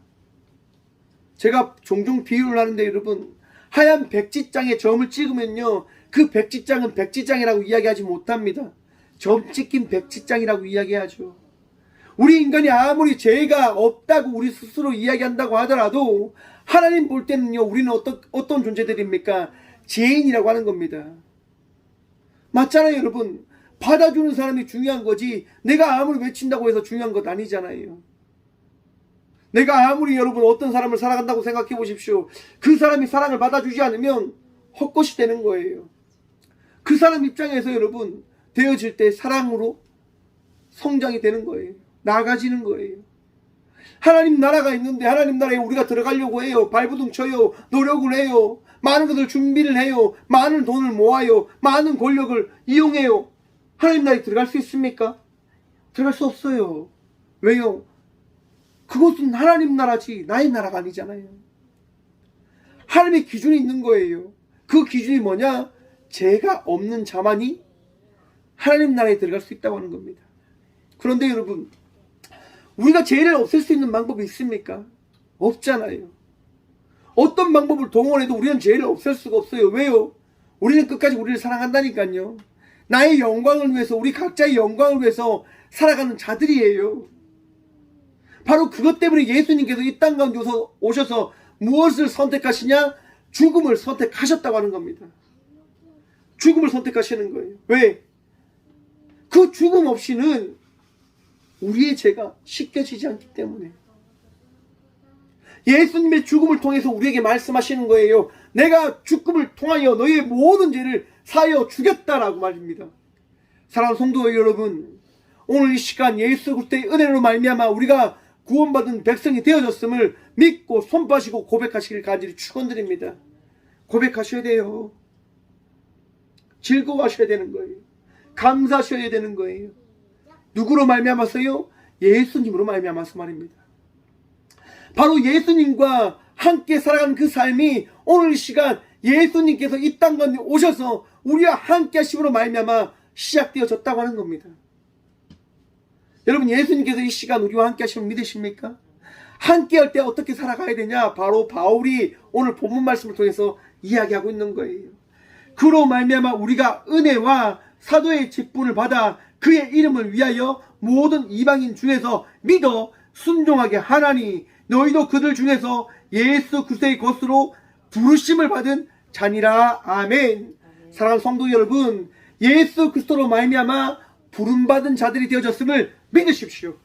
제가 종종 비유를 하는데 여러분, 하얀 백지장에 점을 찍으면요, 그 백지장은 백지장이라고 이야기하지 못합니다. 점 찍힌 백지장이라고 이야기하죠. 우리 인간이 아무리 죄가 없다고 우리 스스로 이야기한다고 하더라도 하나님 볼 때는요, 우리는 어떤 존재들입니까? 죄인이라고 하는 겁니다. 맞잖아요, 여러분. 받아주는 사람이 중요한 거지 내가 아무리 외친다고 해서 중요한 것 아니잖아요. 내가 아무리 여러분 어떤 사람을 사랑한다고 생각해 보십시오. 그 사람이 사랑을 받아주지 않으면 헛것이 되는 거예요. 그 사람 입장에서 여러분 되어질 때 사랑으로 성장이 되는 거예요. 나아가지는 거예요. 하나님 나라가 있는데 하나님 나라에 우리가 들어가려고 해요. 발부둥 쳐요. 노력을 해요. 많은 것을 준비를 해요. 많은 돈을 모아요. 많은 권력을 이용해요. 하나님 나라에 들어갈 수 있습니까? 들어갈 수 없어요. 왜요? 그것은 하나님 나라지 나의 나라가 아니잖아요. 하나님의 기준이 있는 거예요. 그 기준이 뭐냐? 죄가 없는 자만이 하나님 나라에 들어갈 수 있다고 하는 겁니다. 그런데 여러분, 우리가 죄를 없앨 수 있는 방법이 있습니까? 없잖아요. 어떤 방법을 동원해도 우리는 죄를 없앨 수가 없어요. 왜요? 우리는 끝까지 우리를 사랑한다니까요. 나의 영광을 위해서, 우리 각자의 영광을 위해서 살아가는 자들이에요. 바로 그것 때문에 예수님께서 이 땅 가운데 오셔서 무엇을 선택하시냐? 죽음을 선택하셨다고 하는 겁니다. 죽음을 선택하시는 거예요. 왜? 그 죽음 없이는 우리의 죄가 씻겨지지 않기 때문에. 예수님의 죽음을 통해서 우리에게 말씀하시는 거예요. 내가 죽음을 통하여 너희의 모든 죄를 사하여 죽였다라고 말입니다. 사랑하는 성도 여러분, 오늘 이 시간 예수 그리스도의 은혜로 말미암아 우리가 구원받은 백성이 되어졌음을 믿고 손빠시고 고백하시길 간절히 축원드립니다. 고백하셔야 돼요. 즐거워하셔야 되는 거예요. 감사하셔야 되는 거예요. 누구로 말미암았어요? 예수님으로 말미암아서 말입니다. 바로 예수님과 함께 살아가는 그 삶이 오늘 이 시간 예수님께서 이 땅 가운데 오셔서 우리와 함께 하심으로 말미암아 시작되어졌다고 하는 겁니다. 여러분, 예수님께서 이 시간 우리와 함께 하심을 믿으십니까? 함께 할 때 어떻게 살아가야 되냐? 바로 바울이 오늘 본문 말씀을 통해서 이야기하고 있는 거예요. 그로 말미암아 우리가 은혜와 사도의 직분을 받아 그의 이름을 위하여 모든 이방인 중에서 믿어 순종하게 하나니 너희도 그들 중에서 예수 그리스도의 것으로 부르심을 받은 자니라. 아멘. 사랑하는 성도 여러분, 예수 그리스도로 말미암아 부름받은 자들이 되어졌음을 믿으십시오.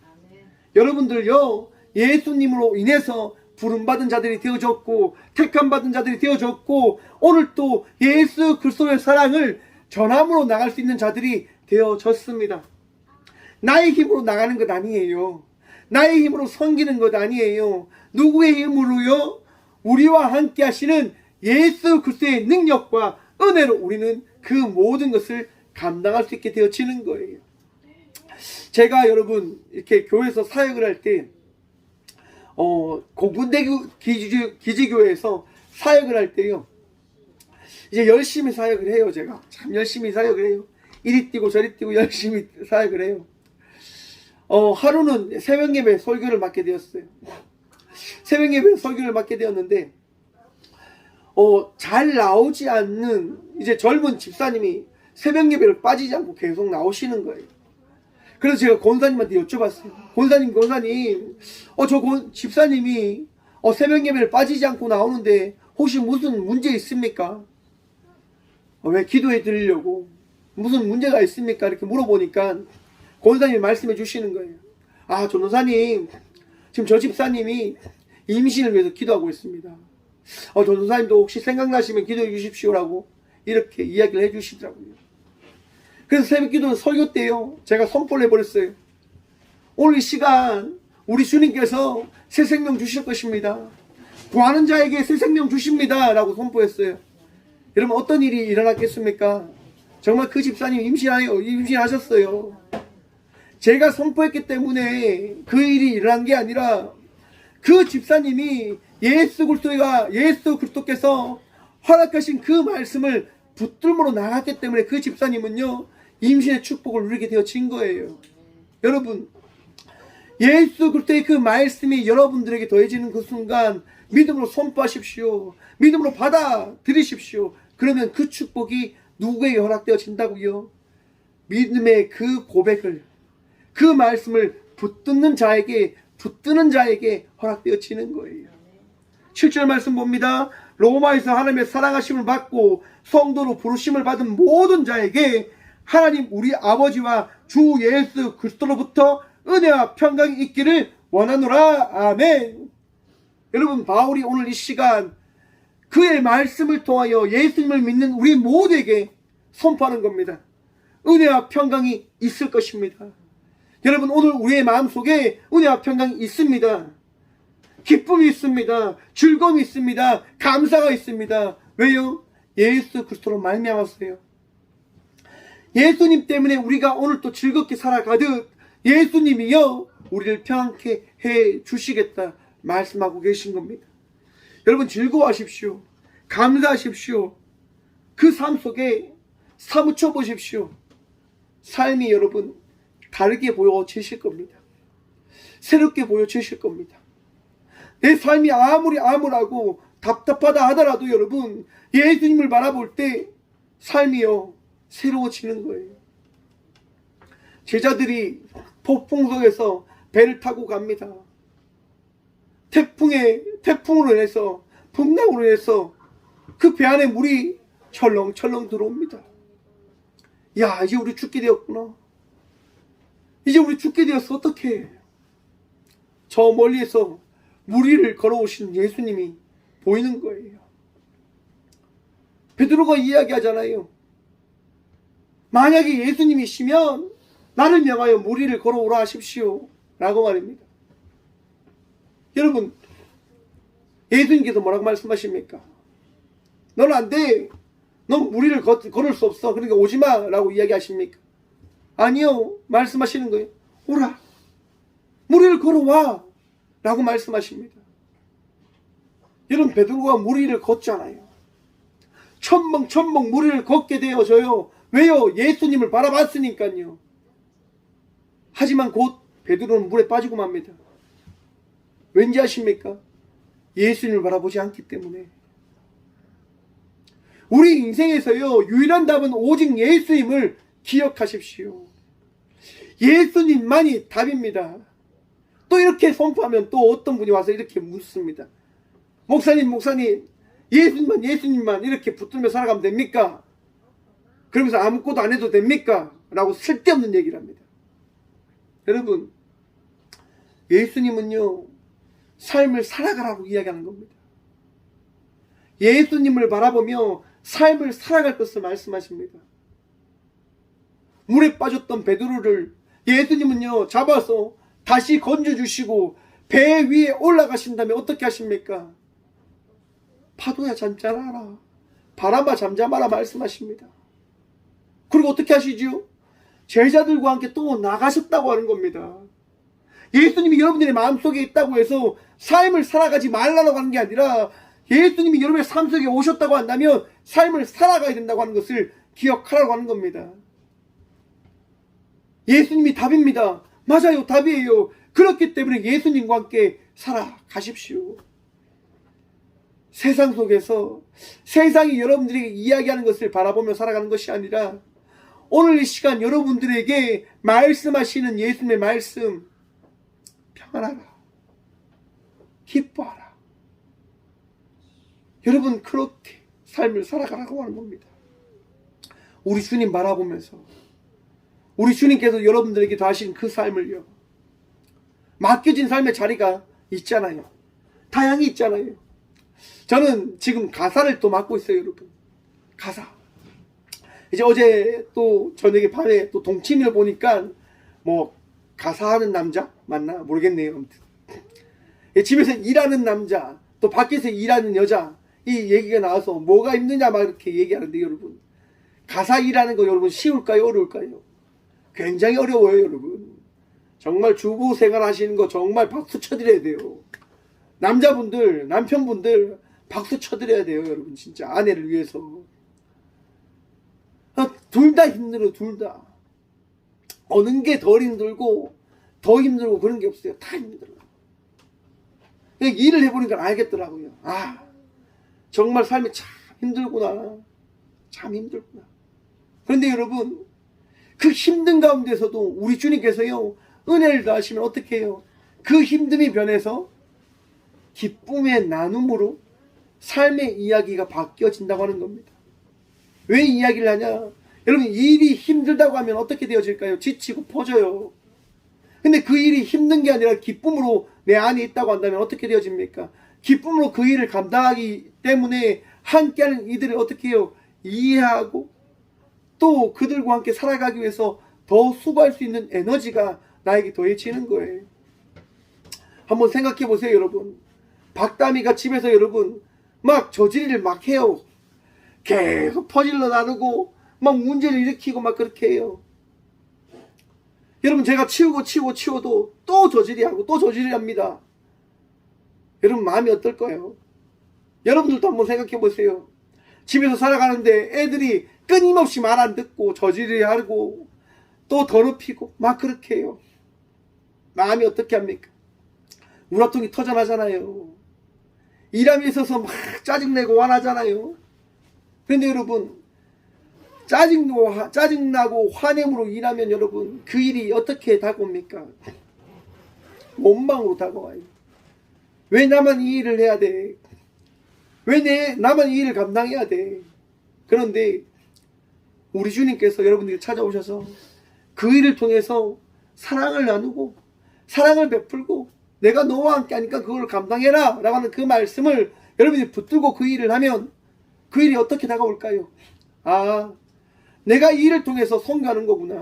여러분들요, 예수님으로 인해서 부름받은 자들이 되어졌고 택함받은 자들이 되어졌고 오늘 또 예수 그리스도의 사랑을 전함으로 나갈 수 있는 자들이 되어졌습니다. 나의 힘으로 나가는 것 아니에요. 나의 힘으로 섬기는 것 아니에요. 누구의 힘으로요? 우리와 함께 하시는 예수 그리스도의 능력과 은혜로 우리는 그 모든 것을 감당할 수 있게 되어지는 거예요. 제가 여러분 이렇게 교회에서 사역을 할 때 공군대교 기지교회에서 사역을 할 때요, 이제 열심히 사역을 해요. 제가 참 열심히 사역을 해요. 이리 뛰고 저리 뛰고 열심히 사역을 해요. 하루는 새벽 예배 설교를 맡게 되었어요. 새벽 예배 설교를 맡게 되었는데 잘 나오지 않는 이제 젊은 집사님이 새벽 예배를 빠지지 않고 계속 나오시는 거예요. 그래서 제가 권사님한테 여쭤봤어요. 권사님, 저 집사님이 새벽 예배를 빠지지 않고 나오는데 혹시 무슨 문제 있습니까? 왜 기도해 드리려고 무슨 문제가 있습니까? 이렇게 물어보니까 권사님이 말씀해 주시는 거예요. 전도사님, 지금 저 집사님이 임신을 위해서 기도하고 있습니다. 전도사님도 혹시 생각나시면 기도해 주십시오라고 이렇게 이야기를 해 주시더라고요. 그래서 새벽기도는 설교 때요, 제가 선포를 해버렸어요. 오늘 이 시간 우리 주님께서 새 생명 주실 것입니다. 구하는 자에게 새 생명 주십니다 라고 선포했어요. 여러분, 어떤 일이 일어났겠습니까? 정말 그 집사님 임신하셨어요. 제가 선포했기 때문에 그 일이 일어난 게 아니라 그 집사님이 예수 그리스도께서 허락하신 그 말씀을 붙들므로 나갔기 때문에 그 집사님은요, 임신의 축복을 누리게 되어진 거예요. 여러분, 예수 그리스도의 그 말씀이 여러분들에게 더해지는 그 순간 믿음으로 선포하십시오. 믿음으로 받아들이십시오. 그러면 그 축복이 누구에게 허락되어진다고요? 믿음의 그 고백을, 그 말씀을 붙드는 자에게 허락되어지는 거예요. 7절 말씀 봅니다. 로마에서 하나님의 사랑하심을 받고 성도로 부르심을 받은 모든 자에게 하나님 우리 아버지와 주 예수 그리스도로부터 은혜와 평강이 있기를 원하노라. 아멘. 여러분, 바울이 오늘 이 시간 그의 말씀을 통하여 예수님을 믿는 우리 모두에게 선포하는 겁니다. 은혜와 평강이 있을 것입니다. 여러분, 오늘 우리의 마음속에 은혜와 평강이 있습니다. 기쁨이 있습니다. 즐거움이 있습니다. 감사가 있습니다. 왜요? 예수 그리스도로 말미암았어요. 예수님 때문에 우리가 오늘 또 즐겁게 살아가듯 예수님이요, 우리를 평안케 해 주시겠다 말씀하고 계신 겁니다. 여러분, 즐거워하십시오. 감사하십시오. 그 삶 속에 사무쳐 보십시오. 삶이 여러분 다르게 보여지실 겁니다. 새롭게 보여지실 겁니다. 내 삶이 아무리 암울하고 답답하다 하더라도 여러분, 예수님을 바라볼 때 삶이요 새로워지는 거예요. 제자들이 폭풍 속에서 배를 타고 갑니다. 태풍으로 인해서, 풍랑으로 인해서 그 배 안에 물이 철렁철렁 들어옵니다. 야, 이제 우리 죽게 되었구나. 이제 우리 죽게 되었어. 어떡해. 저 멀리에서 물 위를 걸어오신 예수님이 보이는 거예요. 베드로가 이야기하잖아요. 만약에 예수님이시면 나를 명하여 물 위를 걸어오라 하십시오 라고 말입니다. 여러분, 예수님께서 뭐라고 말씀하십니까? 너는 안 돼. 넌 물 위를 걸을 수 없어. 그러니까 오지마 라고 이야기하십니까? 아니요. 말씀하시는 거예요. 오라. 물 위를 걸어와 라고 말씀하십니다. 여러분, 베드로가 물 위를 걷잖아요. 천멍 물 위를 걷게 되어져요. 왜요? 예수님을 바라봤으니까요. 하지만 곧 베드로는 물에 빠지고 맙니다. 왠지 아십니까? 예수님을 바라보지 않기 때문에. 우리 인생에서요, 유일한 답은 오직 예수님을 기억하십시오. 예수님만이 답입니다. 또 이렇게 선포하면 또 어떤 분이 와서 이렇게 묻습니다. 목사님, 예수님만 이렇게 붙들며 살아가면 됩니까? 그러면서 아무것도 안 해도 됩니까? 라고 쓸데없는 얘기를 합니다. 여러분, 예수님은요, 삶을 살아가라고 이야기하는 겁니다. 예수님을 바라보며 삶을 살아갈 것을 말씀하십니다. 물에 빠졌던 베드로를 예수님은요, 잡아서 다시 건져주시고 배 위에 올라가신다면 어떻게 하십니까? 파도야 잠잠하라, 바람아 잠잠하라 말씀하십니다. 그리고 어떻게 하시지요? 제자들과 함께 또 나가셨다고 하는 겁니다. 예수님이 여러분들의 마음속에 있다고 해서 삶을 살아가지 말라고 하는 게 아니라 예수님이 여러분의 삶 속에 오셨다고 한다면 삶을 살아가야 된다고 하는 것을 기억하라고 하는 겁니다. 예수님이 답입니다. 맞아요, 답이에요. 그렇기 때문에 예수님과 함께 살아가십시오. 세상 속에서 세상이 여러분들에게 이야기하는 것을 바라보며 살아가는 것이 아니라 오늘 이 시간 여러분들에게 말씀하시는 예수님의 말씀, 평안하라, 기뻐하라. 여러분, 그렇게 삶을 살아가라고 하는 겁니다. 우리 주님 바라보면서 우리 주님께서 여러분들에게 하신 그 삶을요, 맡겨진 삶의 자리가 있잖아요. 다양히 있잖아요. 저는 지금 가사를 또 맡고 있어요, 여러분. 이제 어제 또 저녁에 밤에 또 동치미를 보니까 뭐 가사하는 남자 맞나 모르겠네요. 아무튼 집에서 일하는 남자 또 밖에서 일하는 여자 이 얘기가 나와서 뭐가 힘드냐 막 이렇게 얘기하는데 여러분 가사 일하는 거 여러분 쉬울까요 어려울까요? 굉장히 어려워요 여러분. 정말 주부 생활 하시는 거 정말 박수 쳐드려야 돼요. 남자분들 남편분들 박수 쳐드려야 돼요 여러분. 진짜 아내를 위해서. 둘 다 힘들어. 둘 다 어느 게 덜 힘들고 더 힘들고 그런 게 없어요. 다 힘들어요. 일을 해보니까 알겠더라고요. 아 정말 삶이 참 힘들구나. 참 힘들구나. 그런데 여러분 그 힘든 가운데서도 우리 주님께서요 은혜를 더하시면 어떻게 해요? 그 힘듦이 변해서 기쁨의 나눔으로 삶의 이야기가 바뀌어진다고 하는 겁니다. 왜 이야기를 하냐? 여러분 일이 힘들다고 하면 어떻게 되어질까요? 지치고 퍼져요. 근데 그 일이 힘든 게 아니라 기쁨으로 내 안에 있다고 한다면 어떻게 되어집니까? 기쁨으로 그 일을 감당하기 때문에 함께하는 이들을 어떻게 해요? 이해하고 또 그들과 함께 살아가기 위해서 더 수고할 수 있는 에너지가 나에게 더해지는 거예요. 한번 생각해 보세요 여러분. 박다미가 집에서 여러분 막 저질을 막 해요. 계속 퍼질러 나누고 막 문제를 일으키고 막 그렇게 해요. 여러분 제가 치우고 또 저질이 하고 또 저질이 합니다. 여러분 마음이 어떨까요? 여러분들도 한번 생각해 보세요. 집에서 살아가는데 애들이 끊임없이 말 안 듣고 저질이 하고 또 더럽히고 막 그렇게 해요. 마음이 어떻게 합니까? 우라통이 터져나잖아요. 일함에 있어서 막 짜증내고 화나잖아요. 그런데 여러분 짜증나고 화냄으로 일하면 여러분 그 일이 어떻게 다가옵니까? 원망으로 다가와요. 왜 나만 이 일을 해야 돼? 왜 나만 이 일을 감당해야 돼? 그런데 우리 주님께서 여러분들이 찾아오셔서 그 일을 통해서 사랑을 나누고 사랑을 베풀고 내가 너와 함께 하니까 그걸 감당해라 라고 하는 그 말씀을 여러분이 붙들고 그 일을 하면 그 일이 어떻게 다가올까요? 아 내가 이 일을 통해서 선교하는 거구나.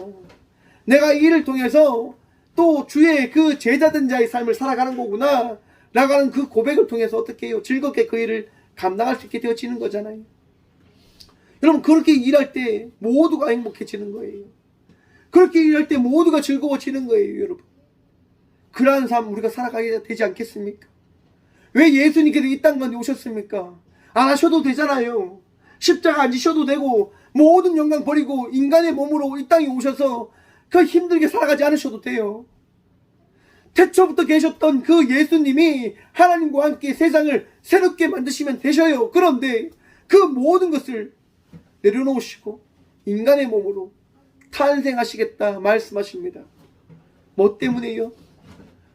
내가 이 일을 통해서 또 주의 그 제자된 자의 삶을 살아가는 거구나 라고 하는 그 고백을 통해서 어떻게 해요? 즐겁게 그 일을 감당할 수 있게 되어지는 거잖아요. 여러분 그렇게 일할 때 모두가 행복해지는 거예요. 그렇게 일할 때 모두가 즐거워지는 거예요 여러분. 그러한 삶 우리가 살아가야 되지 않겠습니까? 왜 예수님께서 이 땅만 오셨습니까? 안 하셔도 되잖아요. 십자가 안 지셔도 되고 모든 영광 버리고 인간의 몸으로 이 땅에 오셔서 그 힘들게 살아가지 않으셔도 돼요. 태초부터 계셨던 그 예수님이 하나님과 함께 세상을 새롭게 만드시면 되셔요. 그런데 그 모든 것을 내려놓으시고 인간의 몸으로 탄생하시겠다 말씀하십니다. 뭐 때문에요?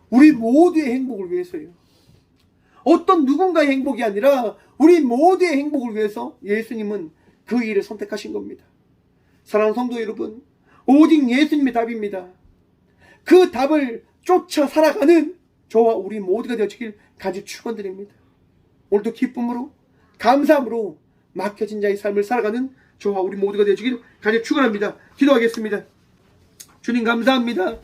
우리 모두의 행복을 위해서요. 어떤 누군가의 행복이 아니라 우리 모두의 행복을 위해서 예수님은 그 일을 선택하신 겁니다. 사랑하는 성도 여러분, 오직 예수님의 답입니다. 그 답을 쫓아 살아가는 저와 우리 모두가 되어지길 간절히 축원드립니다. 오늘도 기쁨으로 감사함으로 맡겨진 자의 삶을 살아가는 저와 우리 모두가 되어지길 간절히 축원합니다. 기도하겠습니다. 주님 감사합니다.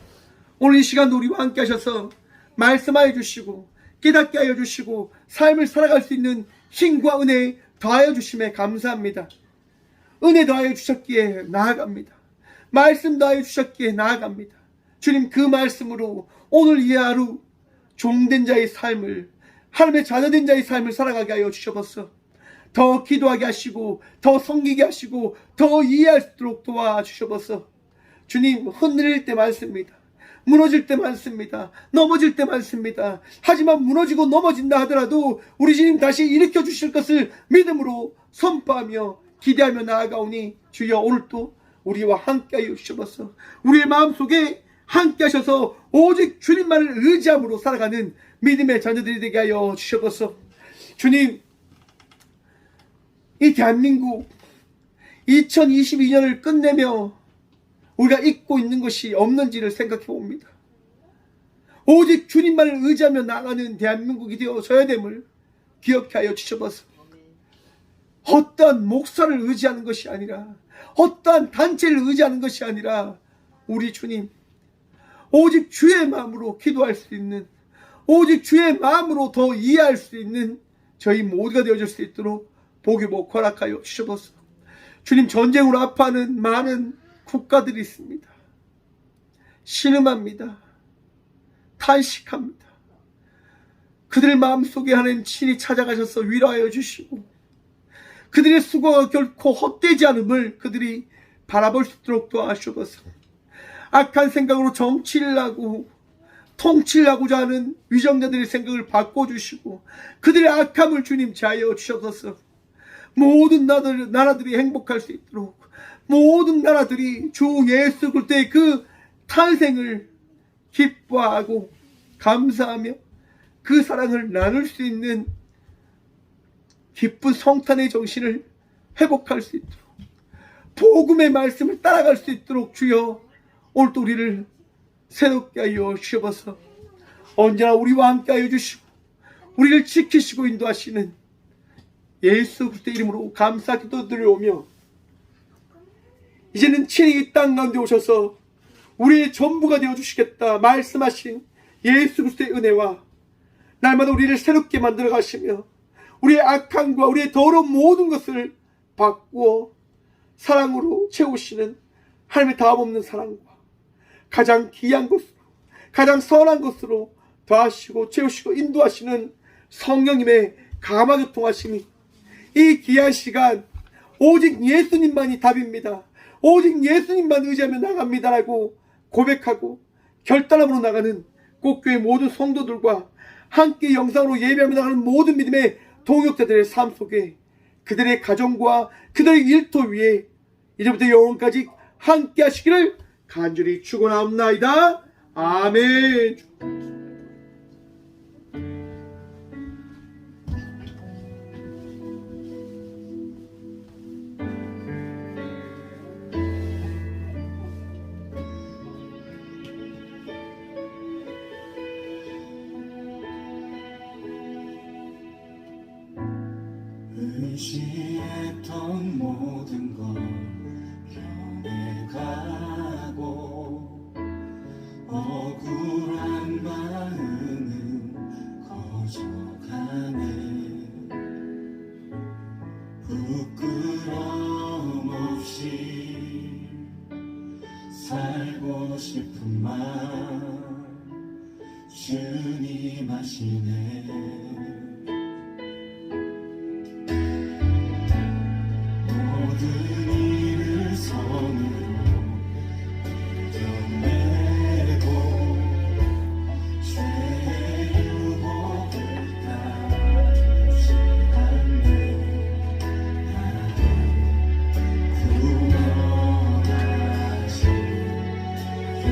오늘 이 시간도 우리와 함께 하셔서 말씀하여 주시고 깨닫게 하여 주시고 삶을 살아갈 수 있는 힘과 은혜 더하여 주심에 감사합니다. 은혜 더하여 주셨기에 나아갑니다. 말씀 더하여 주셨기에 나아갑니다. 주님 그 말씀으로 오늘 이 하루 종된 자의 삶을 하나님의 자녀된 자의 삶을 살아가게 하여 주셔서 더 기도하게 하시고 더 섬기게 하시고 더 이해할 수 있도록 도와주셔서 주님 흔들릴 때 많습니다. 무너질 때 많습니다. 넘어질 때 많습니다. 하지만 무너지고 넘어진다 하더라도 우리 주님 다시 일으켜 주실 것을 믿음으로 선포하며 기대하며 나아가오니 주여 오늘도 우리와 함께하여 주셔서 우리의 마음속에 함께하셔서 오직 주님만을 의지함으로 살아가는 믿음의 자녀들이 되게 하여 주셔서 주님 이 대한민국 2022년을 끝내며 우리가 잊고 있는 것이 없는지를 생각해 봅니다. 오직 주님만을 의지하며 나가는 대한민국이 되어져야 됨을 기억해 하여 주셔서 어떠한 목사를 의지하는 것이 아니라, 어떠한 단체를 의지하는 것이 아니라, 우리 주님, 오직 주의 마음으로 기도할 수 있는, 오직 주의 마음으로 더 이해할 수 있는 저희 모두가 되어줄 수 있도록 복이 복 허락하여 주셔서. 주님, 전쟁으로 아파하는 많은 국가들이 있습니다. 신음합니다. 탄식합니다. 그들 마음속에 하나님 친히 찾아가셔서 위로하여 주시고, 그들의 수고가 결코 헛되지 않음을 그들이 바라볼 수 있도록 도와주셔서, 악한 생각으로 정치를 하고 통치를 하고자 하는 위정자들의 생각을 바꿔주시고, 그들의 악함을 주님 제하여 주셔서 모든 나라들이 행복할 수 있도록, 모든 나라들이 주 예수 그리스도의 그 탄생을 기뻐하고 감사하며 그 사랑을 나눌 수 있는 기쁜 성탄의 정신을 회복할 수 있도록, 복음의 말씀을 따라갈 수 있도록 주여 오늘도 우리를 새롭게 하여 주셔서 언제나 우리와 함께 하여 주시고 우리를 지키시고 인도하시는 예수 그리스도의 이름으로 감사 기도드리오며, 이제는 친히 이 땅 가운데 오셔서 우리의 전부가 되어주시겠다 말씀하신 예수 그리스도의 은혜와 날마다 우리를 새롭게 만들어 가시며 우리의 악함과 우리의 더러운 모든 것을 바꾸어 사랑으로 채우시는 하나님의 다함없는 사랑과 가장 귀한 것으로, 가장 선한 것으로 더하시고 채우시고 인도하시는 성령님의 감화교통하심이 이 귀한 시간 오직 예수님만이 답입니다. 오직 예수님만 의지하며 나갑니다라고 고백하고 결단함으로 나가는 꼭교회 모든 성도들과 함께 영상으로 예배하며 나가는 모든 믿음의 동역자들의 삶 속에 그들의 가정과 그들의 일터 위에 이제부터 영원까지 함께 하시기를 간절히 축원하옵나이다. 아멘. 의지했던 모든 건 변해가고 억울한 마음은 커져가네. 부끄럼 없이 살고 싶은 마음 주님 아시네.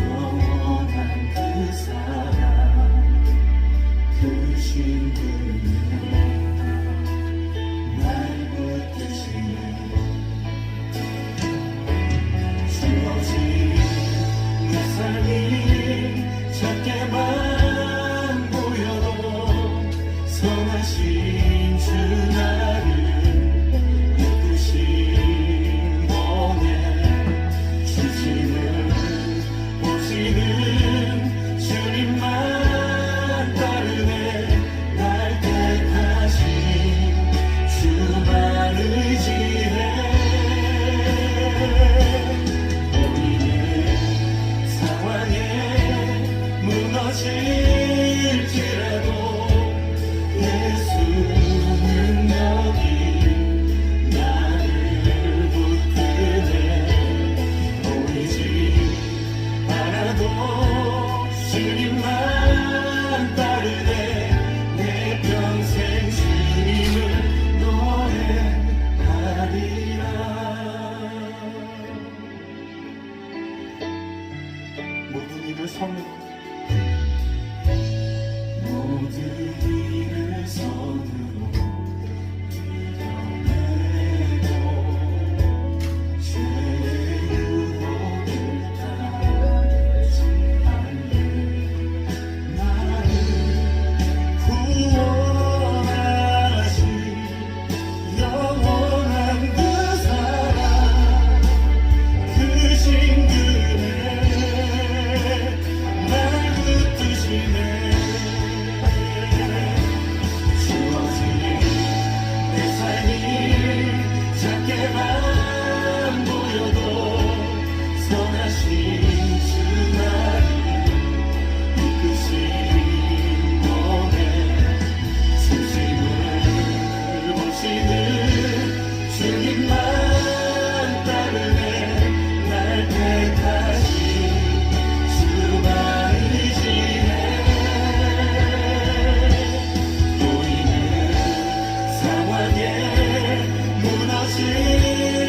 영원한 그 사랑, 그 신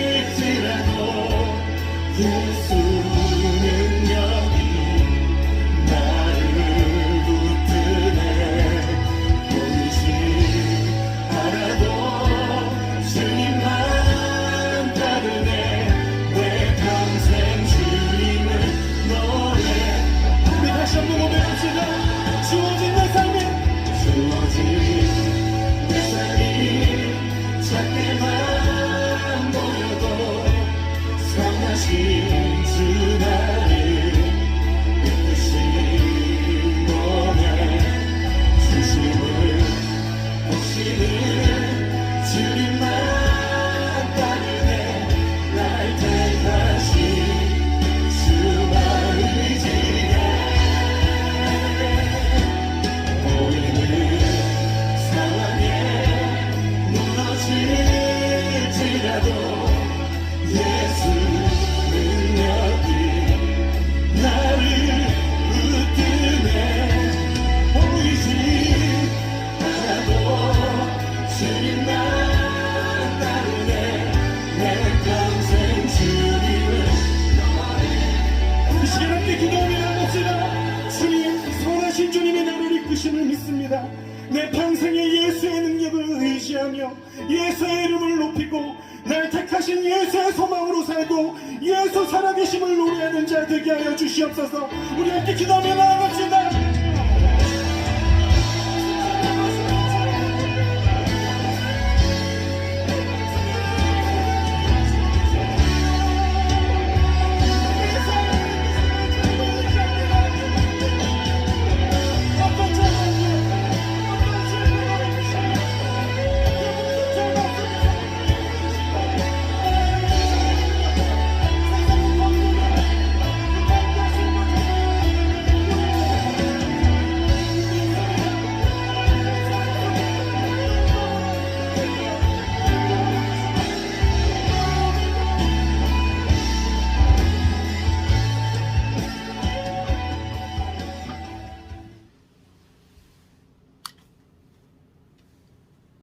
무너질지라도 예수 능력이 나를 붙드네. 보이지 않아도 주님만 따르네. 내 평생 주님을 노래. 우리 다시 한번 고백합시다. 주어진 내 삶에 주어진 내 삶이 작게만 보여도 선하신 주 나를 이끄시 보내. 주심을 보시는 주님만 따르네. 날 택하신 주만 의지해. 보이는 상황에 무너질지라도 예수 능력이 나를 붙드네. 보이지 않아도 주님만 따르네. 내 평생 주님을 이 시간 함께 기도하며 나갑시다. 주님, 선하신 주님의 나를 이끄심을 믿습니다. 내 평생에 예수의 능력을 의지하며 예수의 이름을 높이고 날 택하신 예수의 소망으로 살고 예수 살아계심을 노래하는 자 되게 하여 주시옵소서. 우리 함께 기도하며 나아갑시다.